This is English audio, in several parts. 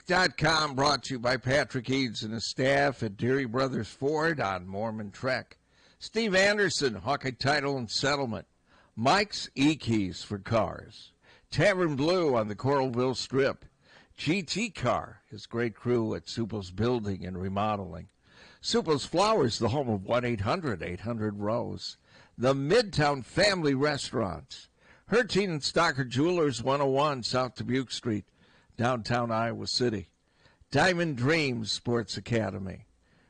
Fanatic.com brought to you by Patrick Eads and his staff at Deary Brothers Ford on Mormon Trek. Steve Anderson, Hawkeye Title and Settlement. Mike's E-Keys for cars. Tavern Blue on the Coralville Strip. GT Car, his great crew at Supel's Building and Remodeling. Supel's Flowers, the home of 1-800-800-ROSE. The Midtown Family Restaurants. Harty and Stocker Jewelers, 101 South Dubuque Street, downtown Iowa City. Diamond Dreams Sports Academy.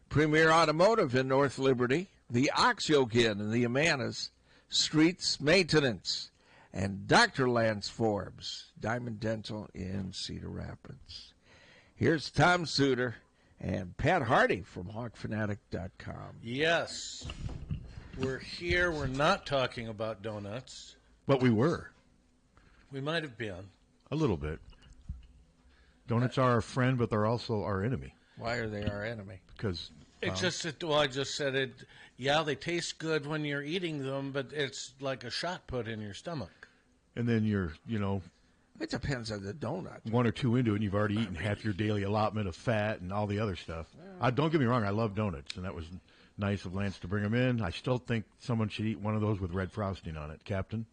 Premier Automotive in North Liberty. The Ox Yoke Inn in the Amanas. Streets Maintenance. And Dr. Lance Forbes, Diamond Dental in Cedar Rapids. Here's Tom Suter and Pat Harty from HawkFanatic.com. Yes. We're here. We're not talking about donuts. But we were. We might have been. A little bit. Donuts are our friend, but they're also our enemy. Why are they our enemy? Because it's just, I just said it. Yeah, they taste good when you're eating them, but it's like a shot put in your stomach. And then you're, it depends on the donut. One or two into it, and you've already eaten half your daily allotment of fat and all the other stuff. Don't get me wrong, I love donuts, and that was nice of Lance to bring them in. I still think someone should eat one of those with red frosting on it, Captain.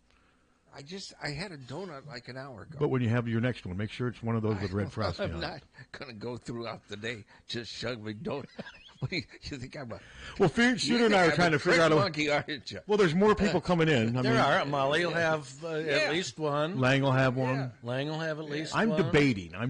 I had a donut like an hour ago. But when you have your next one, make sure it's one of those with red frosting on it. I'm not going to go throughout the day just shoving donuts. What do you think I'm a... Well, Suter and I are trying to figure out... monkey, aren't you? Well, there's more people coming in. There are. Molly will have at least one. Lang will have one. Yeah. Lang will have at least one. I'm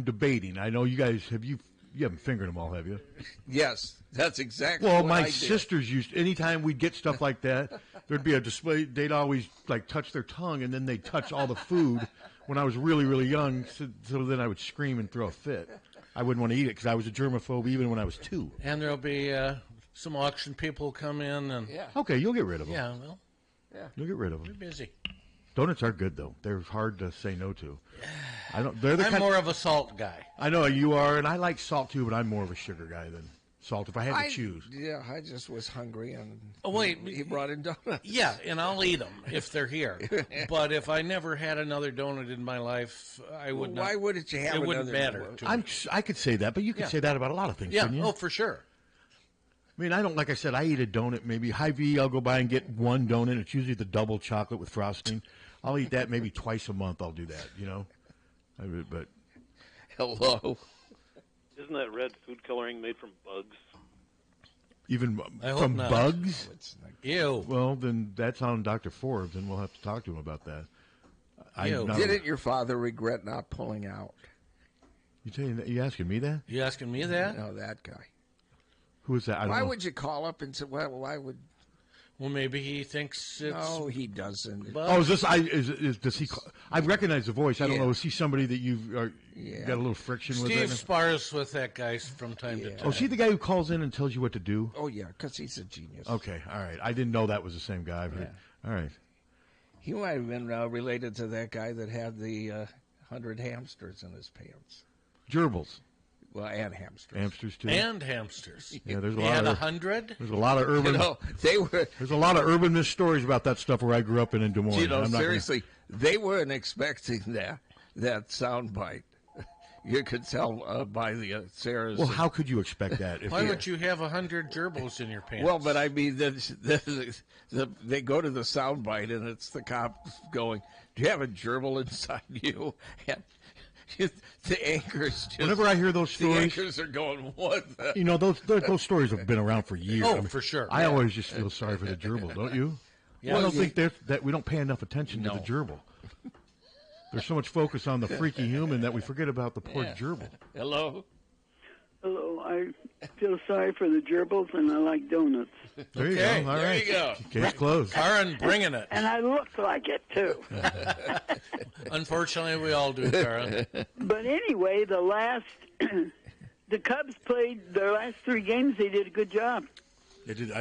debating. I know you guys you haven't fingered them all, have you? Yes, that's exactly well, what my I did. sisters used, anytime we'd get stuff like that, there'd be a display. They'd always touch their tongue, and then they'd touch all the food when I was really, really young. So then I would scream and throw a fit. I wouldn't want to eat it because I was a germaphobe even when I was 2. And there'll be some auction people come in. And Okay, you'll get rid of them. Yeah, well. Yeah. You'll get rid of them. You're busy. Donuts are good, though. They're hard to say no to. I'm more of a salt guy. I know you are, and I like salt, too, but I'm more of a sugar guy than salt if I had to choose. Yeah, I just was hungry, and he brought in donuts. Yeah, and I'll eat them if they're here. But if I never had another donut in my life, I would not. Why wouldn't you have it another? Wouldn't matter. I could say that, but you could say that about a lot of things, couldn't you? Oh, for sure. I mean, I don't, like I said, I eat a donut, maybe Hy-Vee, I'll go by and get one donut. It's usually the double chocolate with frosting. I'll eat that maybe twice a month. I'll do that, But hello. Isn't that red food coloring made from bugs? Even I from hope not. bugs? Ew. Well, then that's on Dr. Forbes, and we'll have to talk to him about that. Didn't your father regret not pulling out? You asking me that? You asking me that? No, that guy. Who is that? I don't Why know. would you call up and say, why would... Well, maybe he thinks it's... No, he doesn't. Oh, is this? Does he? I recognize the voice. I don't know. Is he somebody that you've got a little friction with? Steve spars with that guy from time to time. Oh, is he the guy who calls in and tells you what to do? Oh, yeah, because he's a genius. Okay, all right. I didn't know that was the same guy. All right. He might have been related to that guy that had the 100 hamsters in his pants. Gerbils. Well, and hamsters. Hamsters too. And hamsters. Yeah, there's a He lot had of 100. There's a lot of urban. There's a lot of urban myth stories about that stuff where I grew up in Des Moines. Seriously, they weren't expecting that sound bite. You could tell by the Sarah's. Well, how could you expect that? Why would you have 100 gerbils in your pants? Well, but I mean, they go to the sound bite, and it's the cop going, "Do you have a gerbil inside you?" And the anchors. Whenever I hear those stories, the anchors are going, "What?" Those stories have been around for years. Oh, for sure. I always just feel sorry for the gerbil, don't you? Yeah. Well, I don't think that we don't pay enough attention to the gerbil. There's so much focus on the freaky human that we forget about the poor gerbil. Hello. Hello. I feel sorry for the gerbils, and I like donuts. There you go. All right. There you go. Case closed. Karen bringing it. And I look like it, too. Unfortunately, we all do, Karen. But anyway, the Cubs played their last 3 games. They did a good job. They did.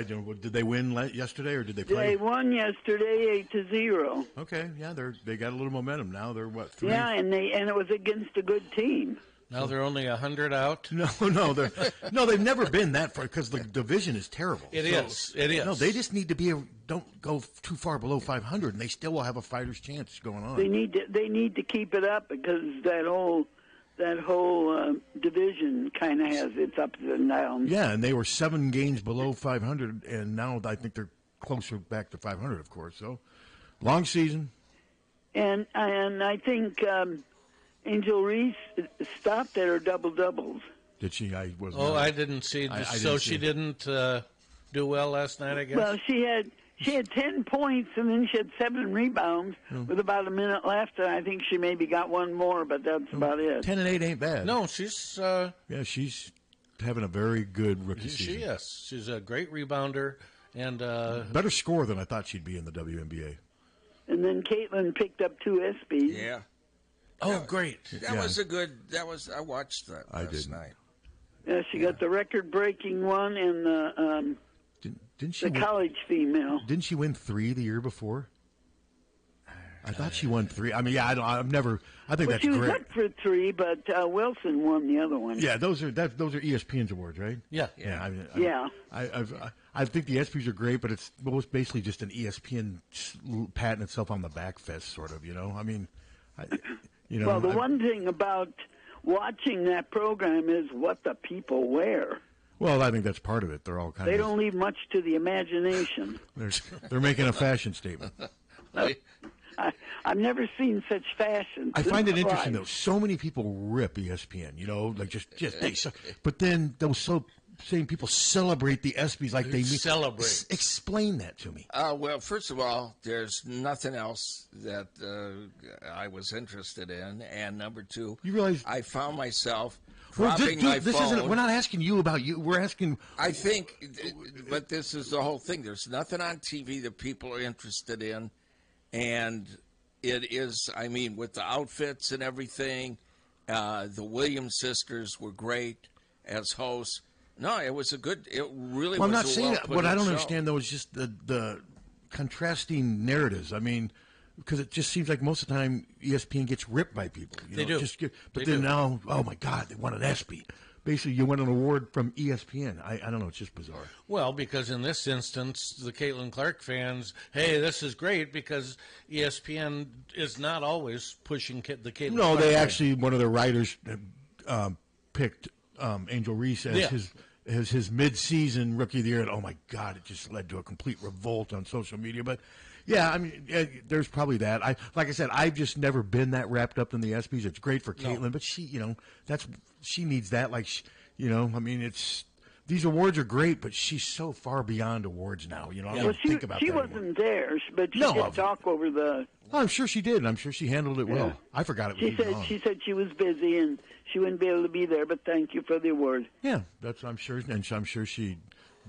Did they win yesterday, or did they play? They won yesterday 8-0. Okay, yeah, they got a little momentum now. They're what? 3? Yeah, and it was against a good team. Now they're only 100 out. No, they've never been that far because the division is terrible. It is. No, they just need to don't go too far below 500, and they still will have a fighter's chance going on. They need to keep it up because that whole division division kind of has its ups and downs. Yeah, and they were 7 games below 500, and now I think they're closer back to 500, of course. So, long season. And I think Angel Reese stopped at her double-doubles. Did she? I wasn't. Oh, I didn't see. She didn't do well last night, I guess? Well, she had 10 points, and then she had 7 rebounds with about a minute left, and I think she maybe got one more, but that's about it. 10 and 8 ain't bad. No, she's... yeah, she's having a very good rookie season. She is. She's a great rebounder, and... better score than I thought she'd be in the WNBA. And then Caitlin picked up 2 ESPYs. Yeah. Oh, great. That was a good... I watched that last night. Yeah, she got the record-breaking one and the... Didn't she the college female. Didn't she win 3 the year before? I thought she won 3. I mean, yeah, I've never. I think that's she was great. up for 3, but Wilson won the other one. Yeah, those are ESPN's awards, right? Yeah. I think the ESPYs are great, but it's basically just an ESPN patting itself on the back fest, sort of. You know, I mean, Well, the one thing about watching that program is what the people wear. Well, I think that's part of it. They're all kind of. They don't leave much to the imagination. They're making a fashion statement. I've never seen such fashion. I find it interesting though. So many people rip ESPN, like just they. But then those same people celebrate the ESPYs like they celebrate. Explain that to me. Well, first of all, there's nothing else that I was interested in, and number 2, you realize I found myself. Well, my phone. We're not asking you about you. We're asking. I think, but this is the whole thing. There's nothing on TV that people are interested in, and it is. I mean, with the outfits and everything, the Williams sisters were great as hosts. No, it was a good. It really. Well, I'm was not a saying that. well-put What I don't show. understand though is just the contrasting narratives. I mean. Because it just seems like most of the time ESPN gets ripped by people. They do. But then now, oh my God, they won an ESPY. Basically, you won an award from ESPN. I don't know. It's just bizarre. Well, because in this instance, the Caitlin Clark fans, hey, this is great because ESPN is not always pushing the Caitlin No, Clark they fans. actually, one of their writers picked Angel Reese as his mid-season rookie of the year. And oh my God, it just led to a complete revolt on social media. But yeah, I mean, there's probably that. Like I said, I've just never been that wrapped up in the ESPYs. It's great for Caitlin, but she needs that. Like, I mean, these awards are great, but she's so far beyond awards now. I don't think about that. She wasn't there, but she did talk over the. Oh, I'm sure she did. I'm sure she handled it well. I forgot it was She said she was busy and she wouldn't be able to be there, but thank you for the award. Yeah, I'm sure she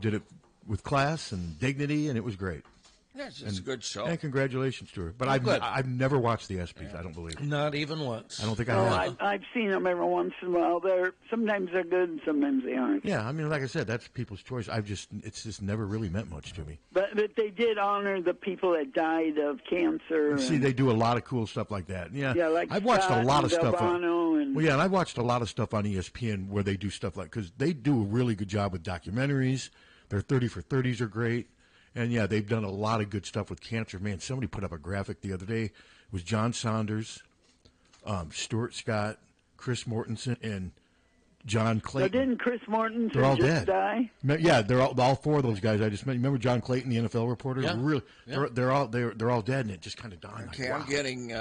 did it with class and dignity, and it was great. Yeah, it's a good show. And congratulations to her. But I've never watched the ESPYs. I don't believe. Not even once. I don't think I have. I've seen them every once in a while. Sometimes they're good and sometimes they aren't. Yeah, I mean, like I said, that's people's choice. It's just never really meant much to me. But they did honor the people that died of cancer. See, they do a lot of cool stuff like that. Yeah, like I've watched a lot of stuff. And I've watched a lot of stuff on ESPN where they do stuff because they do a really good job with documentaries. Their 30 for 30s are great. And, yeah, they've done a lot of good stuff with cancer. Man, somebody put up a graphic the other day. It was John Saunders, Stuart Scott, Chris Mortensen, and John Clayton. But didn't Chris Mortensen they're all just dead. die? Yeah, they're all 4 of those guys I just met. Remember John Clayton, the NFL reporter? Yeah. Really, they're all dead, and it just kind of dawned. Okay, I'm getting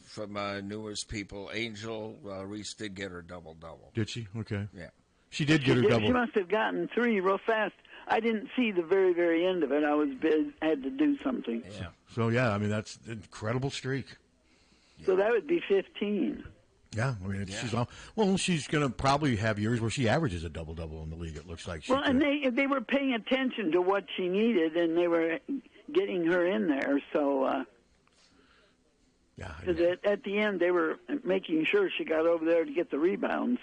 from newest people. Angel Reese did get her double-double. Did she? Okay. Yeah. She did get her double. She must have gotten 3 real fast. I didn't see the very, very end of it. I was busy, had to do something. Yeah. So, yeah, I mean, that's an incredible streak. So that would be 15. Yeah, I mean, she's going to probably have years where she averages a double-double in the league, it looks like. And they were paying attention to what she needed, and they were getting her in there. So, at the end, they were making sure she got over there to get the rebounds.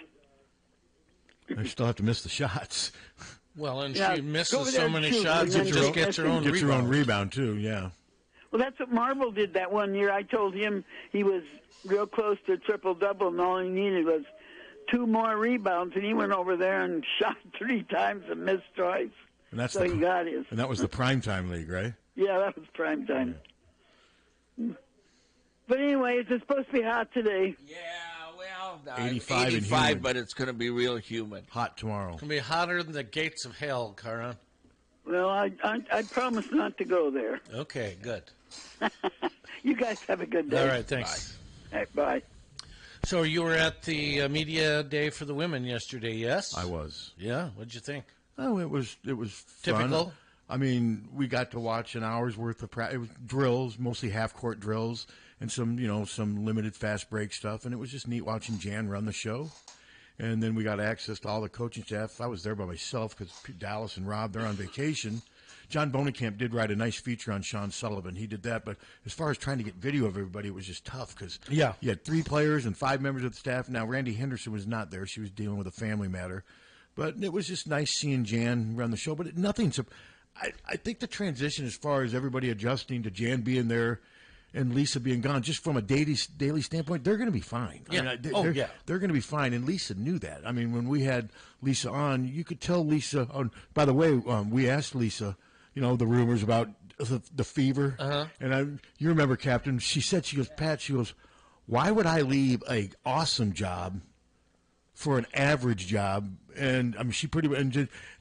They still have to miss the shots. Well, and she misses so many shots and just gets her own rebound. Gets her own rebound, too, yeah. Well, that's what Marble did that one year. I told him he was real close to triple-double, and all he needed was 2 more rebounds, and he went over there and shot 3 times and missed twice. And that's he got his. And that was the primetime league, right? Yeah, that was primetime. But anyway, it's supposed to be hot today. Yeah, Well, 85 and 85, humid. but it's going to be real humid. Hot tomorrow. It's going to be hotter than the gates of hell, Caron. Well, I promise not to go there. Okay, good. You guys have a good day. All right, thanks. All right, bye. So you were at the media day for the women yesterday, yes? I was. Yeah, what'd you think? Oh, it was fun. Typical? I mean, we got to watch an hour's worth of practice. It was drills, mostly half-court drills, and some limited fast break stuff. And it was just neat watching Jan run the show. And then we got access to all the coaching staff. I was there by myself because Dallas and Rob, they're on vacation. John Bonenkamp did write a nice feature on Sean Sullivan. He did that. But as far as trying to get video of everybody, it was just tough because you had 3 players and 5 members of the staff. Now, Randy Henderson was not there. She was dealing with a family matter. But it was just nice seeing Jan run the show. But nothing's – I think the transition as far as everybody adjusting to Jan being there and Lisa being gone, just from a daily standpoint, they're going to be fine. Yeah. They're going to be fine, and Lisa knew that. I mean, when we had Lisa on, you could tell Lisa by the way, we asked Lisa, the rumors about the fever. Uh-huh. And you remember, Captain, she goes, Pat, why would I leave a awesome job for an average job? And I mean, she pretty much,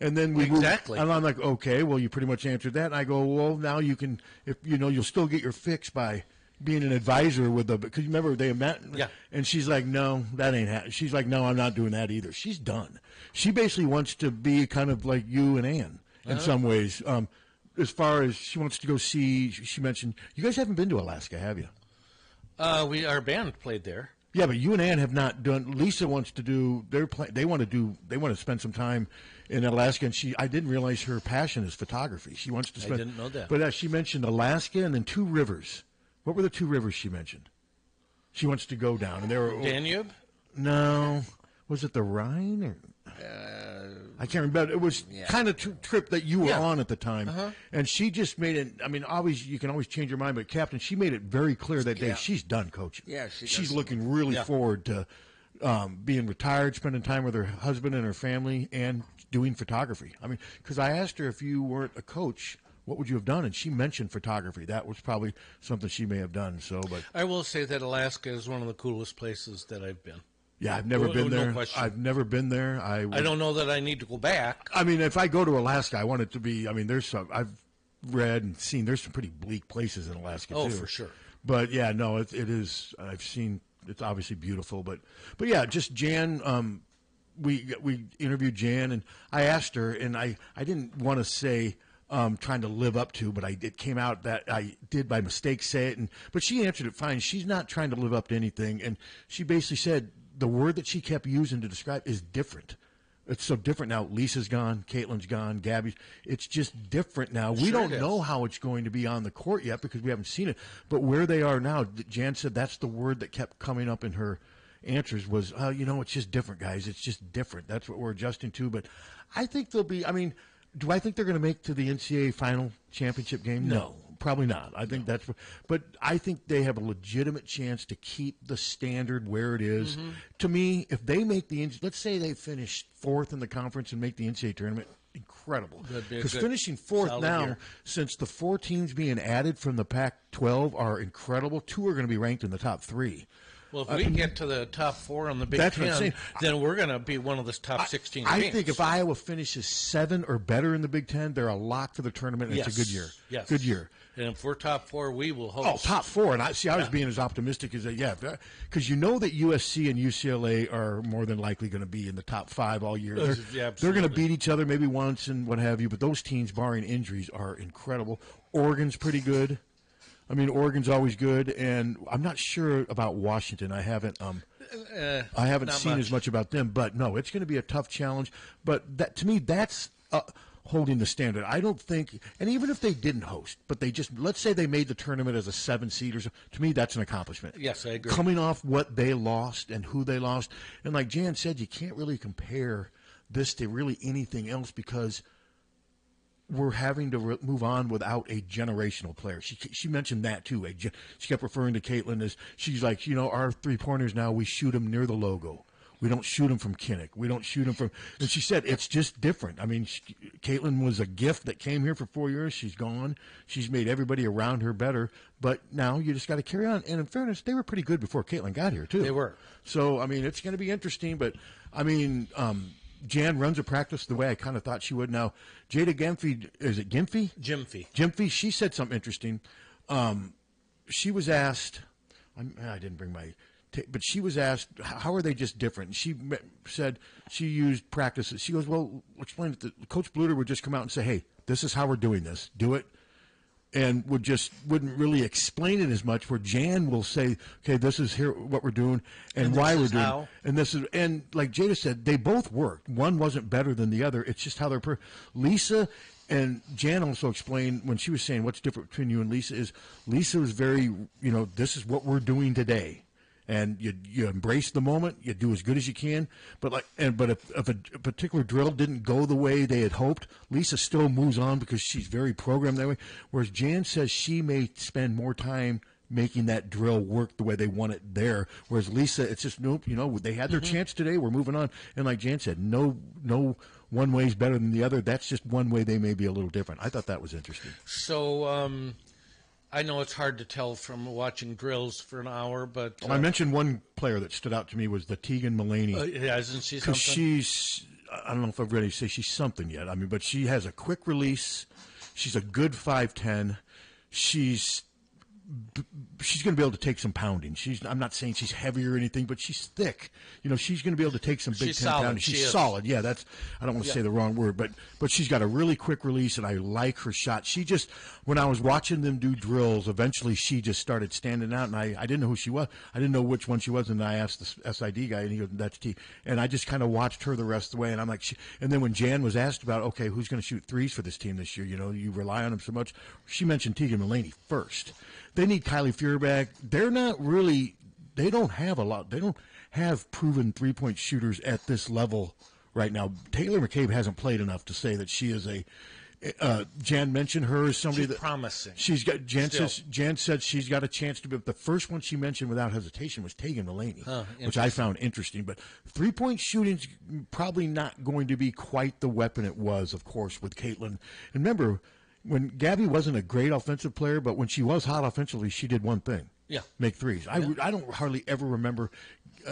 and then we exactly. And I'm like, okay, well, you pretty much answered that. And I go, well, now you can, if you'll still get your fix by being an advisor with the, because you remember they met. Yeah. And she's like, no, that ain't happening. She's like, no, I'm not doing that either. She's done. She basically wants to be kind of like you and Ann in some ways. As far as she wants to go see, she mentioned, you guys haven't been to Alaska, have you? Our band played there. Yeah, but you and Ann have not done. Lisa wants to do. They want to spend some time in Alaska, and I didn't realize her passion is photography. She wants to spend. I didn't know that. But she mentioned Alaska and then 2 rivers. What were the 2 rivers she mentioned? She wants to go down, and they were Danube. No, was it the Rhine or? I can't remember. It was kind of trip that you were on at the time, and she just made it. I mean, you can always change your mind, but Captain, she made it very clear that day she's done coaching. Yeah, she's looking really forward to being retired, spending time with her husband and her family, and doing photography. I mean, because I asked her if you weren't a coach, what would you have done? And she mentioned photography. That was probably something she may have done. So, but I will say that Alaska is one of the coolest places that I've been. Yeah, I've never been there. No question. I've never been there. I don't know that I need to go back. I mean, if I go to Alaska, I want it to be. I mean, I've read and seen. There's some pretty bleak places in Alaska too. Oh, for sure. But yeah, no, it is. I've seen. It's obviously beautiful. But yeah, just Jan. We interviewed Jan, and I asked her, and I didn't want to say. Trying to live up to, but it came out that I did by mistake say it, but she answered it fine. She's not trying to live up to anything, and she basically said the word that she kept using to describe is different. It's so different now. Lisa's gone, Caitlin's gone, Gabby's. It's just different now. We don't know how it's going to be on the court yet because we haven't seen it, but where they are now, Jan said that's the word that kept coming up in her answers was, it's just different, guys. It's just different. That's what we're adjusting to, but I think they'll be, do I think they're going to make to the NCAA final championship game? No, probably not. I think but I think they have a legitimate chance to keep the standard where it is. Mm-hmm. To me, if they make let's say they finish 4th in the conference and make the NCAA tournament, incredible. Because finishing 4th now, since the 4 teams being added from the Pac-12 are incredible, 2 are going to be ranked in the top 3. Well, if we get to the top 4 on the Big Ten, then we're going to be one of the top 16 teams. I think if Iowa finishes 7 or better in the Big Ten, they're a lock for the tournament, and it's a good year. Yes. Good year. And if we're top 4, we will host. Oh, top 4. And I was being as optimistic as that, because you know that USC and UCLA are more than likely going to be in the top 5 all year. They're going to beat each other maybe once and what have you, but those teams, barring injuries, are incredible. Oregon's pretty good. I mean, Oregon's always good, and I'm not sure about Washington. I haven't seen as much about them, but no, it's going to be a tough challenge. But that, to me, that's holding the standard. I don't think, and even if they didn't host, but they just, let's say they made the tournament as a 7 seed or so, to me, that's an accomplishment. Yes, I agree. Coming off what they lost and who they lost, and like Jan said, you can't really compare this to really anything else because we're having to move on without a generational player. She mentioned that too. She kept referring to Caitlin as, she's like, our 3-pointers now, we shoot them near the logo. We don't shoot them from Kinnick. We don't shoot them from. And she said it's just different. I mean, Caitlin was a gift that came here for 4 years. She's gone. She's made everybody around her better. But now you just got to carry on. And in fairness, they were pretty good before Caitlin got here too. They were. So I mean, it's going to be interesting. But I mean, Jan runs a practice the way I kind of thought she would. Now, Jada Gemphy, is it Gemphy? Gemphy. She said something interesting. She was asked. I didn't bring my. But she was asked, how are they just different? And she said she used practices. She goes, well, explain it. Coach Bluter would just come out and say, hey, this is how we're doing this. Do it. And wouldn't really explain it as much, where Jan will say, okay, this is here what we're doing and why we're doing it. And this is, and like Jada said, they both worked. One wasn't better than the other. It's just how they're Lisa and Jan also explained when she was saying what's different between you and Lisa is Lisa was very, this is what we're doing today. And you embrace the moment, you do as good as you can. But if a particular drill didn't go the way they had hoped, Lisa still moves on because she's very programmed that way. Whereas Jan says she may spend more time making that drill work the way they want it there. Whereas Lisa, it's just nope. They had their chance today. We're moving on. And like Jan said, no one way is better than the other. That's just one way they may be a little different. I thought that was interesting. So. I know it's hard to tell from watching drills for an hour, but... I mentioned one player that stood out to me was the Tegan Mulaney. Isn't she something? Because I don't know if I'm ready to say she's something yet. I mean, but she has a quick release. She's a good 5'10". She's going to be able to take some pounding. I'm not saying she's heavy or anything, but she's thick. She's going to be able to take some Big Ten pounding. She's solid. Yeah, I don't want to say the wrong word, but she's got a really quick release, and I like her shot. She just, when I was watching them do drills, eventually she just started standing out, and I didn't know who she was. I didn't know which one she was, and I asked the SID guy, and he goes, that's T. And I just kind of watched her the rest of the way, and I'm like, and then when Jan was asked about, okay, who's going to shoot threes for this team this year, you rely on them so much, she mentioned Tegan Mulaney first. They need Kylie Feuerback. They're not really – they don't have a lot. They don't have proven three-point shooters at this level right now. Taylor McCabe hasn't played enough to say that she is a Jan mentioned her as somebody she's promising. She's got Jan said she's got a chance to be. The first one she mentioned without hesitation was Tegan Mulaney, which I found interesting. But three-point shooting's probably not going to be quite the weapon it was, of course, with Caitlin. And remember – when Gabby wasn't a great offensive player, but when she was hot offensively, she did one thing. Yeah. Make threes. I don't hardly ever remember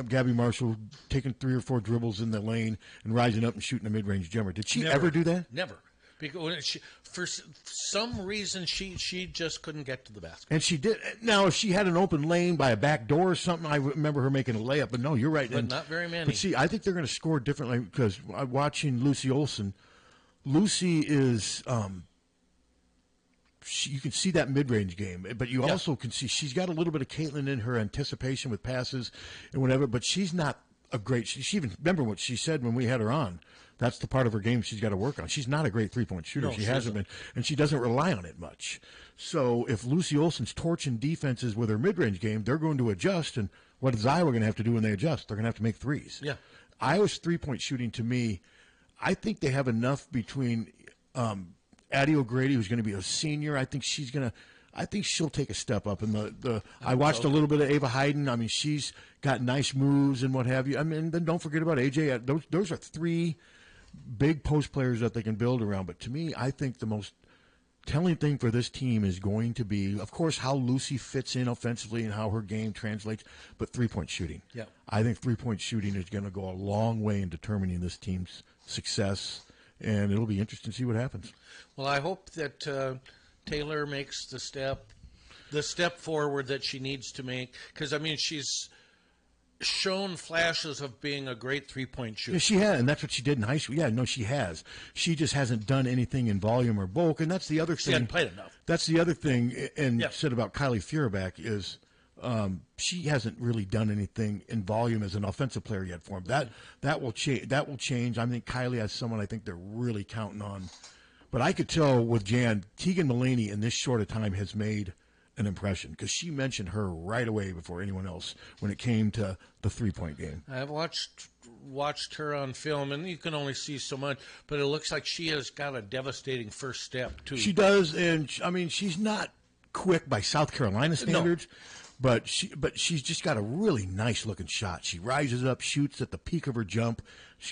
Gabby Marshall taking 3 or 4 dribbles in the lane and rising up and shooting a mid-range jumper. Did she ever do that? Never. Because for some reason, she just couldn't get to the basket. And she did. Now, if she had an open lane by a back door or something, I remember her making a layup. But no, you're right. But not very many. But see, I think they're going to score differently because watching Lucy Olson, Lucy is you can see that mid-range game, but you also can see she's got a little bit of Caitlin in her anticipation with passes and whatever, but she's not a great – she even – remember what she said when we had her on. That's the part of her game she's got to work on. She's not a great three-point shooter. No, she hasn't been, and she doesn't rely on it much. So if Lucy Olson's torching defenses with her mid-range game, they're going to adjust, and what is Iowa going to have to do when they adjust? They're going to have to make threes. Yeah. Iowa's three-point shooting, to me, I think they have enough between Addie O'Grady, who's going to be a senior. I think she'll take a step up. And I watched a little bit of Ava Hayden. I mean, she's got nice moves and what have you. I mean, then don't forget about AJ. Those are 3 big post players that they can build around. But to me, I think the most telling thing for this team is going to be, of course, how Lucy fits in offensively and how her game translates, but three-point shooting. Yeah. I think three-point shooting is going to go a long way in determining this team's success, and it'll be interesting to see what happens. Well, I hope that Taylor makes the step forward that she needs to make, because, I mean, she's shown flashes of being a great three-point shooter. Yeah, she has, and that's what she did in high school. Yeah, no, she has. She just hasn't done anything in volume or bulk, and that's the other thing. She hasn't played enough. That's the other thing, and said about Kylie Feuerback is she hasn't really done anything in volume as an offensive player yet for him. That will change. That will change. I think Kylie has someone I think they're really counting on. But I could tell with Jan, Tegan Mulaney in this short a time has made an impression because she mentioned her right away before anyone else when it came to the three-point game. I've watched her on film, and you can only see so much, but it looks like she has got a devastating first step, too. She does, and, I mean, she's not quick by South Carolina standards, But she's just got a really nice looking shot. She rises up, shoots at the peak of her jump,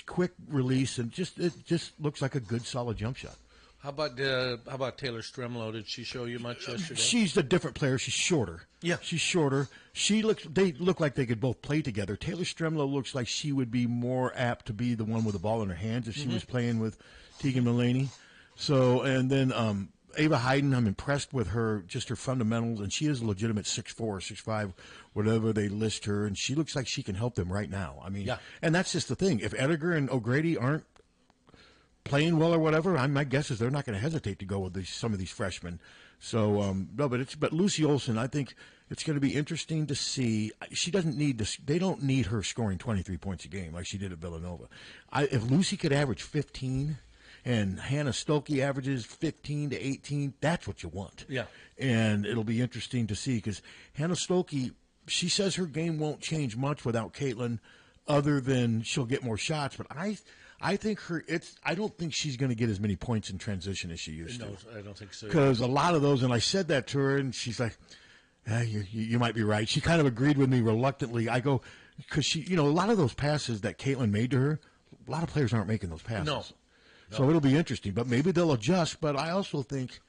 quick release, and it just looks like a good solid jump shot. How about Taylor Stremlow? Did she show you much yesterday? She's a different player. She's shorter. Yeah, she's shorter. They look like they could both play together. Taylor Stremlow looks like she would be more apt to be the one with the ball in her hands if she was playing with Tegan Mullaney. So, and then Ava Hayden, I'm impressed with her fundamentals, and she is a legitimate 6'4", 6'5", whatever they list her, and she looks like she can help them right now. I mean, and that's just the thing. If Ediger and O'Grady aren't playing well or whatever, my guess is they're not going to hesitate to go with some of these freshmen. So, but Lucy Olson, I think it's going to be interesting to see. She doesn't need they don't need her scoring 23 points a game like she did at Villanova. If Lucy could average 15 and Hannah Stokey averages 15 to 18, that's what you want. Yeah. And it'll be interesting to see because Hannah Stokey, she says her game won't change much without Caitlin other than she'll get more shots. But I think I don't think she's going to get as many points in transition as she used to. No, I don't think so. Because a lot of those, and I said that to her, and she's like, you might be right. She kind of agreed with me reluctantly. I go, because a lot of those passes that Caitlin made to her, a lot of players aren't making those passes. No. So it'll be interesting. But maybe they'll adjust. But I also think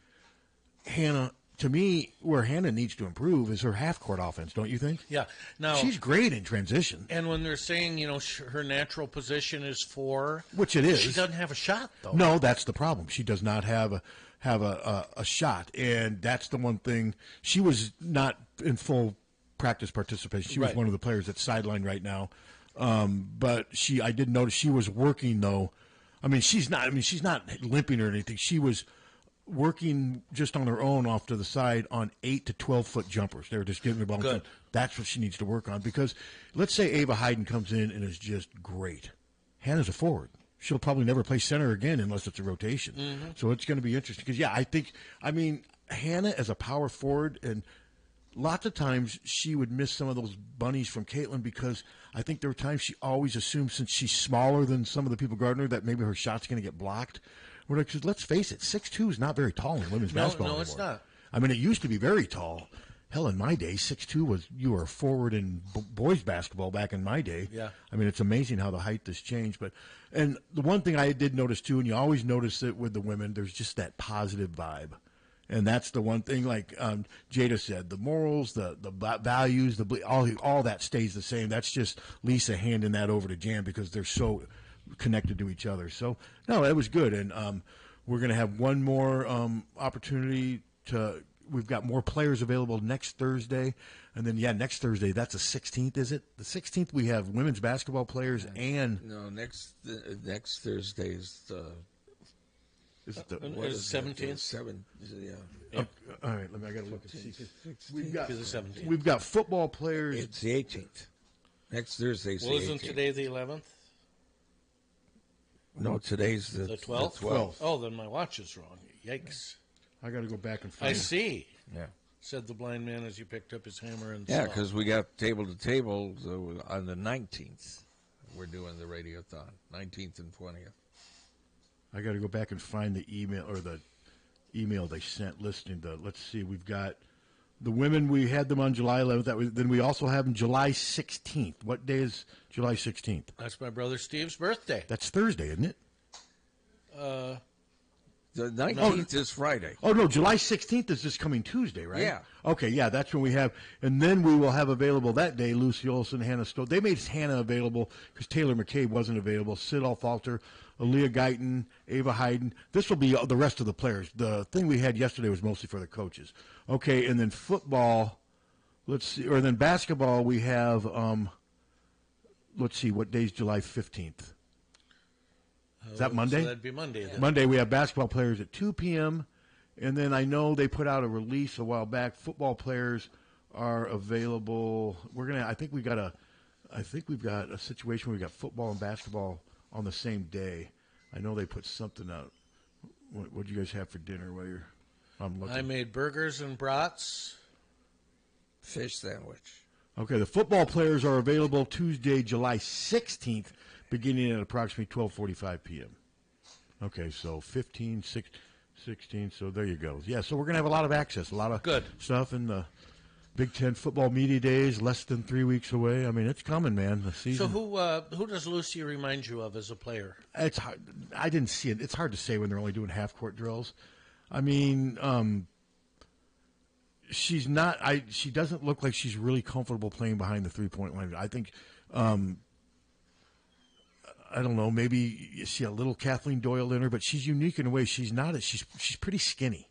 Hannah, to me, where Hannah needs to improve is her half-court offense, don't you think? Yeah. Now she's great in transition. And when they're saying, her natural position is 4, which it is, she doesn't have a shot, though. No, that's the problem. She does not have a shot, and that's the one thing. She was not in full practice participation. She was one of the players that's sidelined right now. But I did notice she was working though. She's not limping or anything. She was working just on her own off to the side on 8 to 12 foot jumpers. They were just giving the ball. Good. That's what she needs to work on because let's say Ava Hayden comes in and is just great. Hannah's a forward. She'll probably never play center again unless it's a rotation. Mm-hmm. So it's going to be interesting because I think Hannah as a power forward, and lots of times she would miss some of those bunnies from Caitlin because I think there were times she always assumed since she's smaller than some of the people guarding her that maybe her shot's going to get blocked. Because let's face it, 6'2" is not very tall in women's basketball anymore. No, it's not. It used to be very tall. Hell, in my day, 6'2" you were a forward in boys basketball back in my day. Yeah. It's amazing how the height has changed. And the one thing I did notice too, and you always notice it with the women, there's just that positive vibe. And that's the one thing, like Jada said, the morals, the values, all that stays the same. That's just Lisa handing that over to Jan because they're so connected to each other. So, no, it was good. And we're going to have one more opportunity we've got more players available next Thursday. And then, next Thursday, that's the 16th, is it? The 16th, we have women's basketball players and... No, next Thursday is the... Is it the 17th? 7, yeah. All right, I got to look and see. the We've got football players. It's the 18th. Next Thursday's the 18th. Isn't today the 11th? No, today's the 12th? 12th. Oh, then my watch is wrong. Yikes. I got to go back and find I see. Yeah. Said the blind man as he picked up his hammer and Yeah, because we got table to table on the 19th. We're doing the radiothon, 19th and 20th. I got to go back and find the email or the email they sent listing the. Let's see, we've got the women. We had them on July 11th. Then we also have them July 16th. What day is July 16th? That's my brother Steve's birthday. That's Thursday, isn't it? The 19th is Friday. Oh, no, July 16th is this coming Tuesday, right? Yeah. Okay, that's when we have. And then we will have available that day Lucy Olson, Hannah Stowe. They made Hannah available because Taylor McCabe wasn't available. Sid Alfalter, Aaliyah Guyton, Ava Hayden. This will be the rest of the players. The thing we had yesterday was mostly for the coaches. Okay, and then football, let's see. Or then basketball, we have, let's see, what day is July 15th? Is that Monday? So that'd be Monday then. Monday, we have basketball players at 2 p.m., and then I know they put out a release a while back. Football players are available. I think we've got a situation where we got football and basketball on the same day. I know they put something out. What do you guys have for dinner while I'm looking? I made burgers and brats. Fish sandwich. Okay, the football players are available Tuesday, July 16th, beginning at approximately 12:45 p.m. Okay, so 15, 16, so there you go. Yeah, so we're going to have a lot of access, a lot of good stuff, and Big Ten football media days, less than 3 weeks away. I mean, it's coming, man. The season. So who does Lucy remind you of as a player? It's hard. I didn't see it. It's hard to say when they're only doing half-court drills. I mean, she's not. She doesn't look like she's really comfortable playing behind the three-point line. I think. I don't know. Maybe you see a little Kathleen Doyle in her, but she's unique in a way. She's not. She's pretty skinny.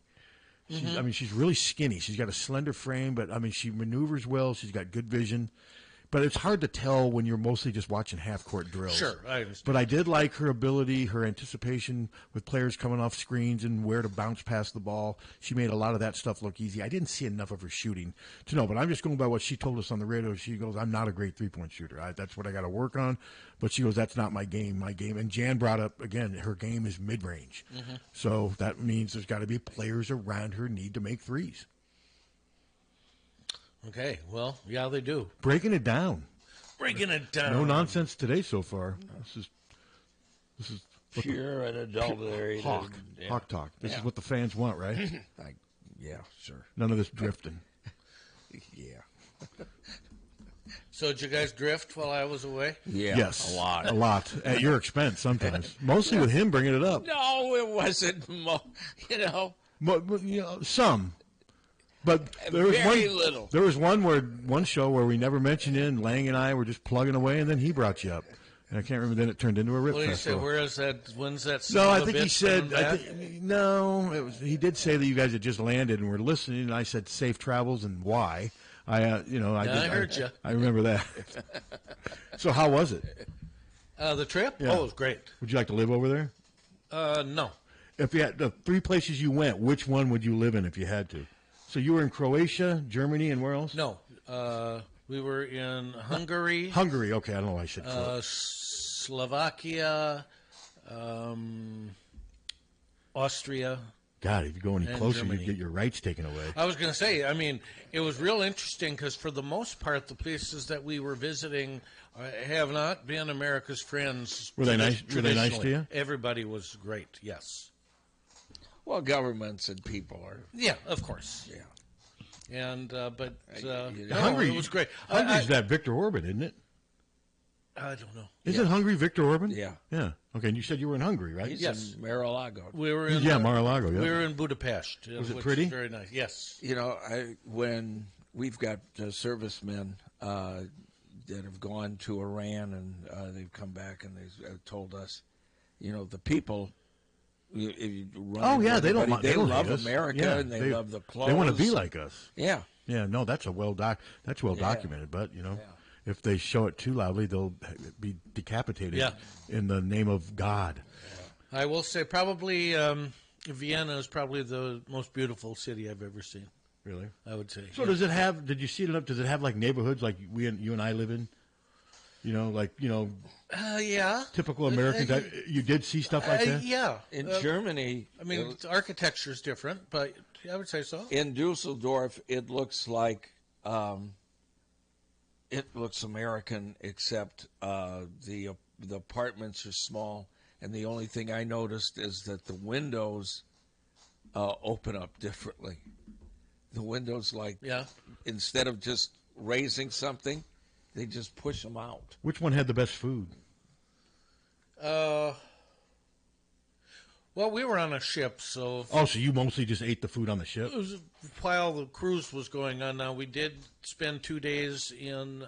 I mean, she's really skinny. She's got a slender frame, but I mean, she maneuvers well. She's got good vision. But it's hard to tell when you're mostly just watching half-court drills. Sure, I understand. But I did like her ability, her anticipation with players coming off screens and where to bounce past the ball. She made a lot of that stuff look easy. I didn't see enough of her shooting to know, but I'm just going by what she told us on the radio. She goes, I'm not a great three-point shooter. That's what I got to work on. But she goes, that's not my game. My game, and Jan brought up, again, her game is mid-range. So that means there's got to be players around her need to make threes. Okay, well, yeah, they do. Breaking it down. Breaking it down. No nonsense today so far. This is Pure and adulterated. Hawk talk. This is what the fans want, right? Yeah, sure. None of this drifting. Yeah. So did you guys drift while I was away? Yeah. Yes, a lot. A lot. At your expense sometimes. Mostly with him bringing it up. No, it wasn't. Some. But there was Very little. There was one show where we never mentioned it, and Lang and I were just plugging away, and then he brought you up. And I can't remember. Then it turned into a rip What did he festival. say? Where is that? When's that? No, I son of a think he bitch said. coming back? He did say that you guys had just landed and were listening. And I said safe travels and why. I heard you. I remember that. So how was it? The trip? Yeah. Oh, it was great. Would you like to live over there? No. If you had the 3 places you went, which one would you live in if you had to? So you were in Croatia, Germany, and where else? No. We were in Hungary. Hungary. Okay, I don't know why I said Croatia. Slovakia, Austria. God, if you go any and closer, Germany. you'd get your rights taken away. I was going to say, I mean, it was real interesting because for the most part, the places that we were visiting have not been America's friends. Were they nice? Were they nice to traditionally. you? Everybody was great, yes. Well, governments and people are. Yeah, of course. Yeah. And but Hungary, it was great. Hungary's that Viktor Orban, isn't it? I don't know. Is it Hungary, Viktor Orban? Yeah. Yeah. Okay, and you said you were in Hungary, right? He's Yes. in Mar-a-Lago. We were in Mar-a-Lago. Yeah. We were in Budapest. Was it which pretty? is very nice. Yes. When we've got servicemen that have gone to Iran and they've come back and they've told us, the people. If you run into they don't. everybody, They don't love hate us. America Yeah, and they love the clothes. They want to be like us. Yeah. Yeah. No, that's well documented. But if they show it too loudly, they'll be decapitated. Yeah. In the name of God. I will say probably Vienna is probably the most beautiful city I've ever seen. Really? I would say. So does it have? Did you see it enough? Does it have like neighborhoods like you and I live in? Yeah. Typical American type. You did see stuff like that? Yeah. In Germany, I mean, the architecture is different, but I would say so. in Dusseldorf, it looks like it looks American, except the apartments are small, and the only thing I noticed is that the windows open up differently. The windows, instead of just raising something, they just push them out. Which one had the best food? Well, we were on a ship, so Oh, so you mostly just ate the food on the ship? it was while the cruise was going on. Now we did spend 2 days in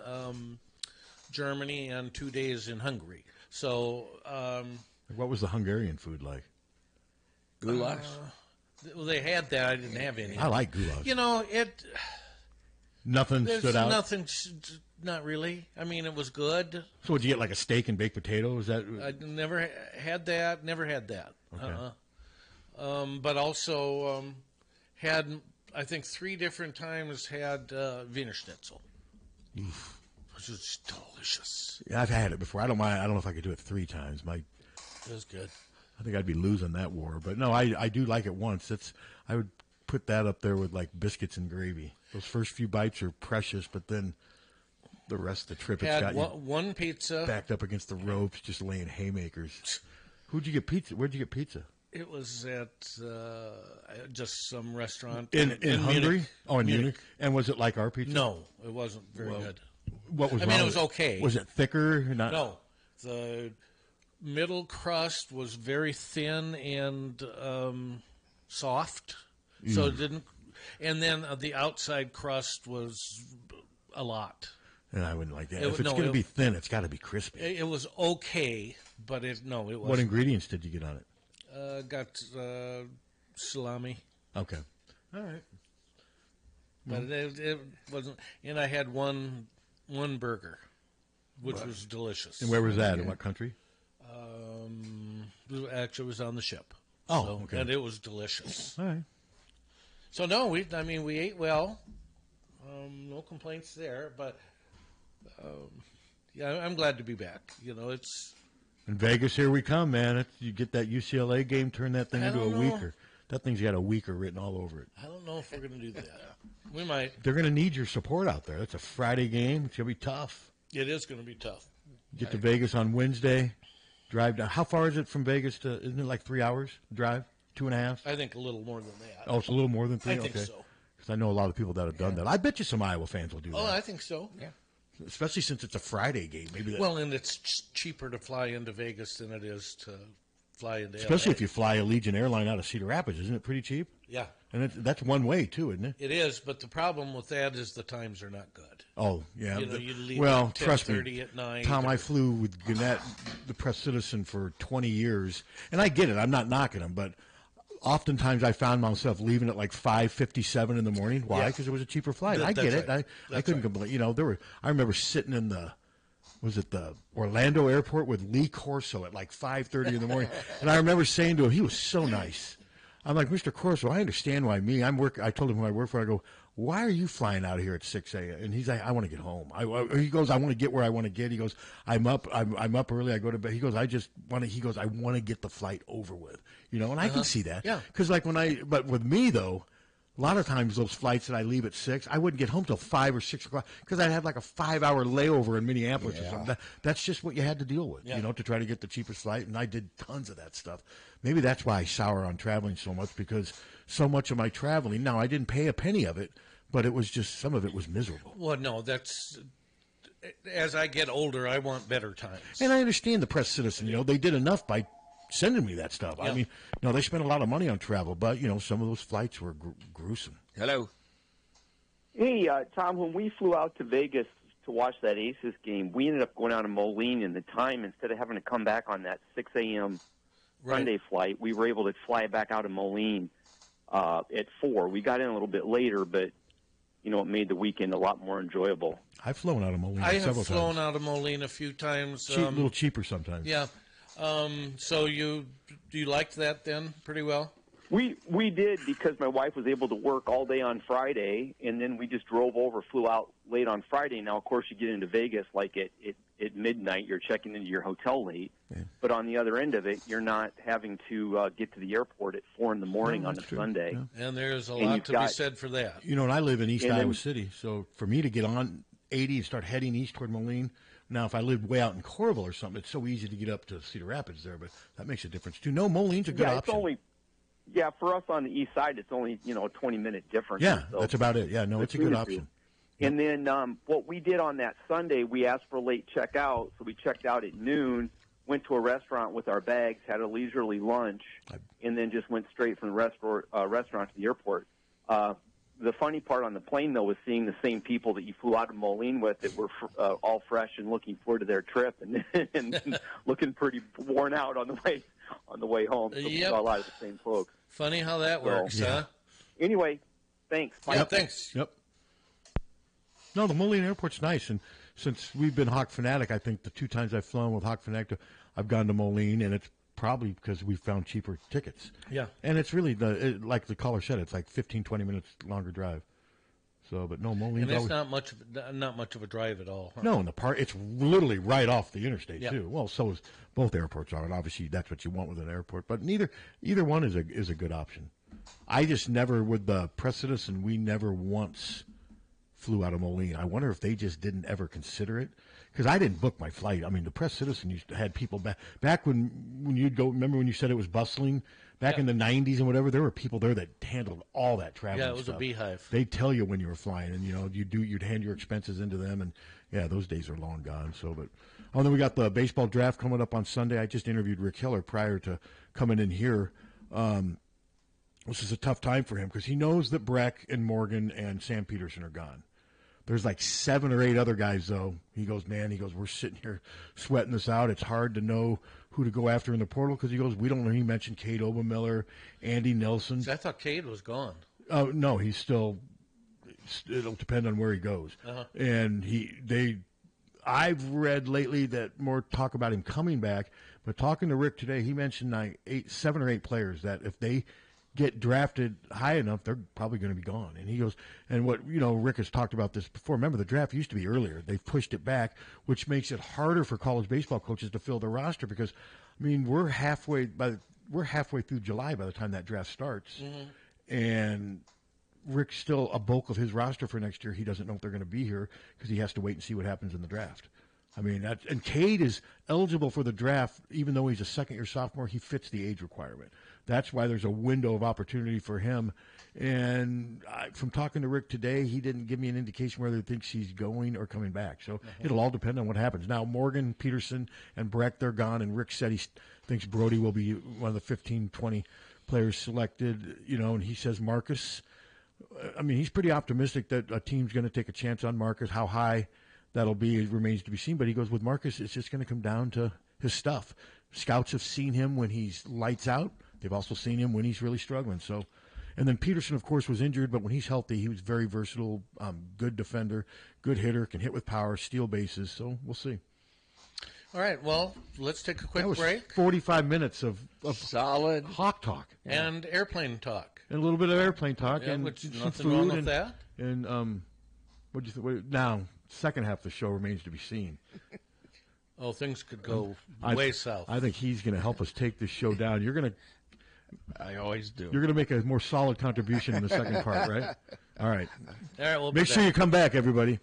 Germany and 2 days in Hungary. So What was the Hungarian food like? Goulash. they had that. I didn't have any. I like goulash. Nothing There's stood out. nothing. Not really. I mean, it was good. So would you get like a steak and baked potato? Is that? I never had that. Never had that. Okay. But also had, I think, 3 different times had Wiener Schnitzel, which is delicious. Yeah, I've had it before. I don't mind. I don't know if I could do it 3 times. It was good. I think I'd be losing that war. But no, I do like it once. I would put that up there with like biscuits and gravy. Those first few bites are precious, but then the rest of the trip, it's Had got you one pizza. backed up against the ropes, just laying haymakers. Where'd you get pizza? It was at just some restaurant In Hungary? Munich. Oh, in Munich. And was it like our pizza? No, it wasn't very good. What was I wrong mean, it with was okay. Was it thicker? Not... No, the middle crust was very thin and soft, so it didn't. And then the outside crust was a lot. And I wouldn't like that. It- If it's no, going to it- be thin, it's got to be crispy. It was okay, but it What wasn't. ingredients did you get on it? Got salami, Okay. All right. but it wasn't. And I had one burger, which was delicious. And where was that? In what country? Actually, it was on the ship. Oh, okay. And it was delicious. All right. So no, we ate well. No complaints there, but yeah, I'm glad to be back. It's In Vegas, here we come, man. You get that UCLA game, turn that thing I into a don't know. weaker. That thing's got a weaker written all over it. I don't know if we're going to do that. We might. They're going to need your support out there. It's a Friday game. It's going to be tough. It is going to be tough. Get to Vegas on Wednesday. Drive down. How far is it from Vegas to? Isn't it like 3 hours drive? 2.5. I think a little more than that. Oh, it's a little more than 3. I think okay. so. Because I know a lot of people that have done that. I bet you some Iowa fans will do Oh, that. I think so. Yeah. Especially since it's a Friday game. Maybe that, Well, and it's cheaper to fly into Vegas than it is to fly into especially LA. if you fly Allegiant Airline out of Cedar Rapids, isn't it pretty cheap? Yeah, And that's one way too, isn't it? it is. But the problem with that is the times are not good. Oh yeah. You leave well, at trust 10:30 me, at night. Tom. I flew with Gannett, the Press Citizen, for 20 years, and I get it. I'm not knocking him, but oftentimes I found myself leaving at like 5:57 in the morning. Why? Yeah. Because it was a cheaper flight. That- I get that's it. right. I That's couldn't right. complain. I remember sitting in the Orlando airport with Lee Corso at like 5:30 in the morning, and I remember saying to him, he was so nice. I'm like, Mr. Corso, I understand why me. I told him who I work for. I go, why are you flying out here at 6 a.m.? And he's like, I want to get home. He goes, I want to get where I want to get. He goes, I'm up early. I go to bed. He goes, I want to get the flight over with. And I can see that. Yeah. Because but with me though, a lot of times those flights that I leave at 6, I wouldn't get home till 5 or 6 o'clock because I'd have like a 5-hour layover in Minneapolis or something. That's just what you had to deal with, to try to get the cheapest flight. And I did tons of that stuff. Maybe that's why I sour on traveling so much, because so much of my traveling, now I didn't pay a penny of it, but it was just, some of it was miserable. Well, no, that's as I get older, I want better times. And I understand the Press Citizen, they did enough by sending me that stuff. Yeah. I mean, they spent a lot of money on travel, but, some of those flights were gruesome. Hello. Hey, Tom, when we flew out to Vegas to watch that Aces game, we ended up going out to Moline, and the time, instead of having to come back on that 6 a.m. Right. Sunday flight, we were able to fly back out of Moline at 4. We got in a little bit later, but, it made the weekend a lot more enjoyable. I've flown out of Moline I have several flown times. out of Moline a few times. A little cheaper sometimes. Yeah. So you liked that then pretty well? We did, because my wife was able to work all day on Friday, and then we just drove over, flew out late on Friday. Now, of course, you get into Vegas like at midnight. You're checking into your hotel late. Yeah. But on the other end of it, you're not having to get to the airport at 4 in the morning on a true. Sunday. Yeah. And there's a lot to be said for that. And I live in East And then- Iowa City, so for me to get on 80 and start heading east toward Moline, now if I lived way out in Coralville or something, it's so easy to get up to Cedar Rapids there, but that makes a difference too. No, Moline's a good option. For us on the east side, it's only, a 20-minute difference. Yeah, so that's about it. Yeah, no, it's a good option. And then what we did on that Sunday, we asked for a late checkout, so we checked out at noon, went to a restaurant with our bags, had a leisurely lunch, and then just went straight from the restaurant to the airport. The funny part on the plane, though, was seeing the same people that you flew out of Moline with that were all fresh and looking forward to their trip, and looking pretty worn out on the way home. So we saw a lot of the same folks. Funny how that works, huh? Anyway, thanks. Bye. Yep, thanks. Yep. No, the Moline Airport's nice, and since we've been Hawk Fanatic, I think the 2 times I've flown with Hawk Fanatic, I've gone to Moline, and it's probably because we found cheaper tickets. Yeah. And it's really, like the caller said, it's like 15, 20 minutes longer drive. So, but no, Moline's And it's always... not much of a drive at all. Huh? No, in the park, it's literally right off the interstate, Yeah. too. Well, so is both airports are, and obviously that's what you want with an airport. But either one is a good option. I just never, with the Press Citizen, we never once flew out of Moline. I wonder if they just didn't ever consider it, because I didn't book my flight. I mean, the Press Citizen had people back when you'd go. Remember when you said it was bustling? Back in the 90s and whatever, there were people there that handled all that traveling Yeah, it was stuff. a beehive. They'd tell you when you were flying, and you'd hand your expenses into them, and yeah, those days are long gone. Then we got the baseball draft coming up on Sunday. I just interviewed Rick Hiller prior to coming in here. This is a tough time for him because he knows that Breck and Morgan and Sam Peterson are gone. There's like 7 or 8 other guys, though. He goes, we're sitting here sweating this out. It's hard to know who to go after in the portal because he goes, we don't know. He mentioned Cade Obermiller, Andy Nelson. See, I thought Cade was gone. No, he's still. It'll depend on where he goes. And I've read lately that more talk about him coming back. But talking to Rick today, he mentioned 7 or 8 players that if they get drafted high enough, they're probably going to be gone. And he goes, and what, Rick has talked about this before. Remember, the draft used to be earlier. They've pushed it back, which makes it harder for college baseball coaches to fill their roster because, we're halfway through July by the time that draft starts. And Rick's still a bulk of his roster for next year. He doesn't know if they're going to be here because he has to wait and see what happens in the draft. And Cade is eligible for the draft, even though he's a second-year sophomore. He fits the age requirement. That's why there's a window of opportunity for him. And from talking to Rick today, he didn't give me an indication whether he thinks he's going or coming back. So it'll all depend on what happens. Now, Morgan, Peterson, and Breck, they're gone. And Rick said he thinks Brody will be one of the 15, 20 players selected, and he says Marcus. He's pretty optimistic that a team's going to take a chance on Marcus. How high that'll be remains to be seen. But he goes, with Marcus, it's just going to come down to his stuff. Scouts have seen him when he's lights out. They've also seen him when he's really struggling. And then Peterson, of course, was injured, but when he's healthy, he was very versatile, good defender, good hitter, can hit with power, steal bases. So we'll see. All right, well, let's take a quick break. 45 minutes of solid Hawk talk. And airplane talk. And a little bit of airplane talk. Yeah, and which some nothing food wrong with that. And what do you think? Now, second half of the show remains to be seen. Oh, things could go way south. I think he's going to help us take this show down. I always do. You're going to make a more solid contribution in the second part, right? All right. All right, we'll make sure you come back, everybody.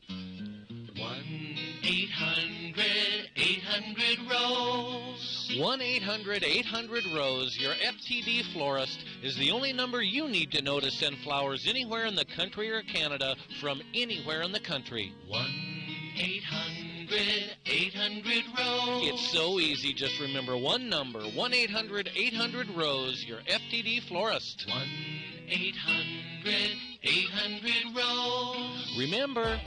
1-800-800-ROSE. 1-800-800-ROSE. Your FTD florist is the only number you need to know to send flowers anywhere in the country or Canada from anywhere in the country. 1-800-800-ROSE. It's so easy. Just remember one number. 1-800-800-ROSE. Your FTD florist. 1-800-800-ROSE. Remember,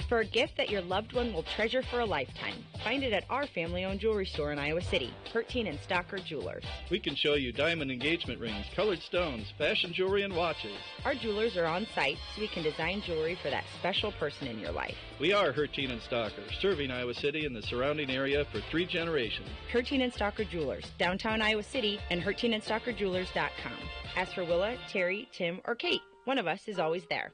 for a gift that your loved one will treasure for a lifetime, find it at our family-owned jewelry store in Iowa City, Hertine and Stocker Jewelers. We can show you diamond engagement rings, colored stones, fashion jewelry, and watches. Our jewelers are on site, so we can design jewelry for that special person in your life. We are Hertine and Stocker, serving Iowa City and the surrounding area for 3 generations. Hertine and Stocker Jewelers, downtown Iowa City, and HertineandStockerJewelers.com. Ask for Willa, Terry, Tim, or Kate. One of us is always there.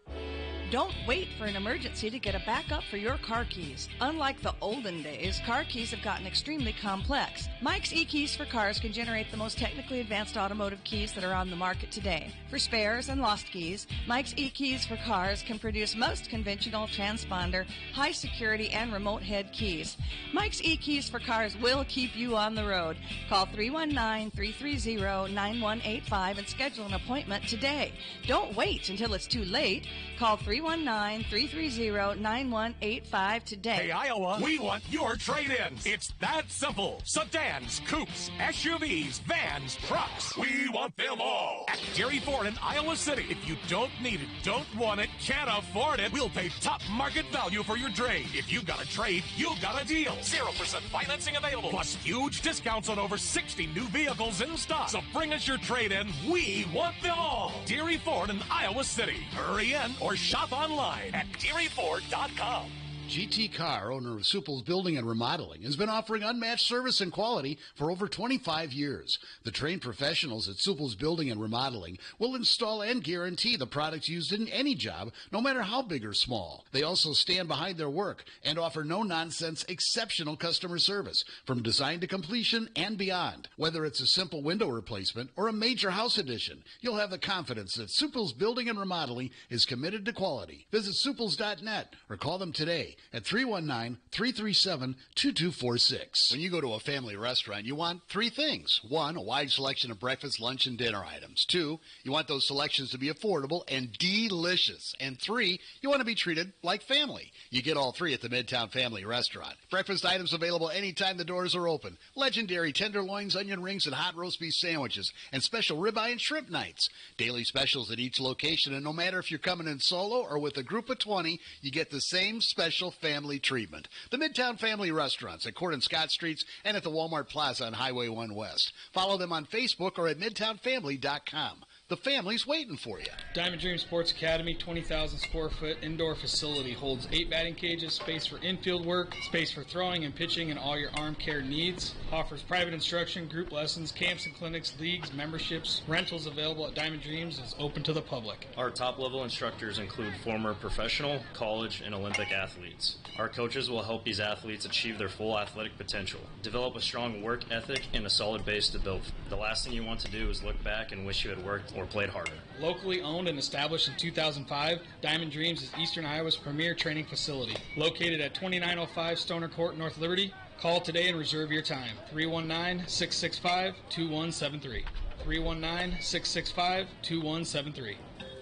Don't wait for an emergency to get a backup for your car keys. Unlike the olden days, car keys have gotten extremely complex. Mike's eKeys for Cars can generate the most technically advanced automotive keys that are on the market today. For spares and lost keys, Mike's eKeys for Cars can produce most conventional transponder, high security, and remote head keys. Mike's eKeys for Cars will keep you on the road. Call 319-330-9185 and schedule an appointment today. Don't wait until it's too late. Call 319-330-9185 today. Hey, Iowa, we want your trade-ins. It's that simple. Sedans, coupes, SUVs, vans, trucks. We want them all. At Gary Ford in Iowa City. If you don't need it, don't want it, can't afford it, we'll pay top market value for your trade. If you've got a trade, you've got a deal. 0% financing available. Plus huge discounts on over 60 new vehicles in stock. So bring us your trade-in. We want them all. Gary Ford in Iowa City. Hurry in or shop online at GaryFord.com. GT Carr, owner of Supple's Building and Remodeling, has been offering unmatched service and quality for over 25 years. The trained professionals at Supple's Building and Remodeling will install and guarantee the products used in any job, no matter how big or small. They also stand behind their work and offer no-nonsense, exceptional customer service from design to completion and beyond. Whether it's a simple window replacement or a major house addition, you'll have the confidence that Supple's Building and Remodeling is committed to quality. Visit Supples.net or call them today at 319-337-2246. When you go to a family restaurant, you want three things. One, a wide selection of breakfast, lunch, and dinner items. Two, you want those selections to be affordable and delicious. And three, you want to be treated like family. You get all three at the Midtown Family Restaurant. Breakfast items available anytime the doors are open. Legendary tenderloins, onion rings, and hot roast beef sandwiches, and special ribeye and shrimp nights. Daily specials at each location, and no matter if you're coming in solo or with a group of 20, you get the same special family treatment. The Midtown Family Restaurants at Court and Scott Streets and at the Walmart Plaza on Highway 1 West. Follow them on Facebook or at midtownfamily.com. The family's waiting for you. Diamond Dream Sports Academy, 20,000 square foot indoor facility, holds 8 batting cages, space for infield work, space for throwing and pitching, and all your arm care needs. Offers private instruction, group lessons, camps and clinics, leagues, memberships. Rentals available at Diamond Dreams is open to the public. Our top-level instructors include former professional, college, and Olympic athletes. Our coaches will help these athletes achieve their full athletic potential, develop a strong work ethic, and a solid base to build. The last thing you want to do is look back and wish you had worked or played harder. Locally owned and established in 2005, Diamond Dreams is Eastern Iowa's premier training facility. Located at 2905 Stoner Court, North Liberty. Call today and reserve your time. 319-665-2173. 319-665-2173.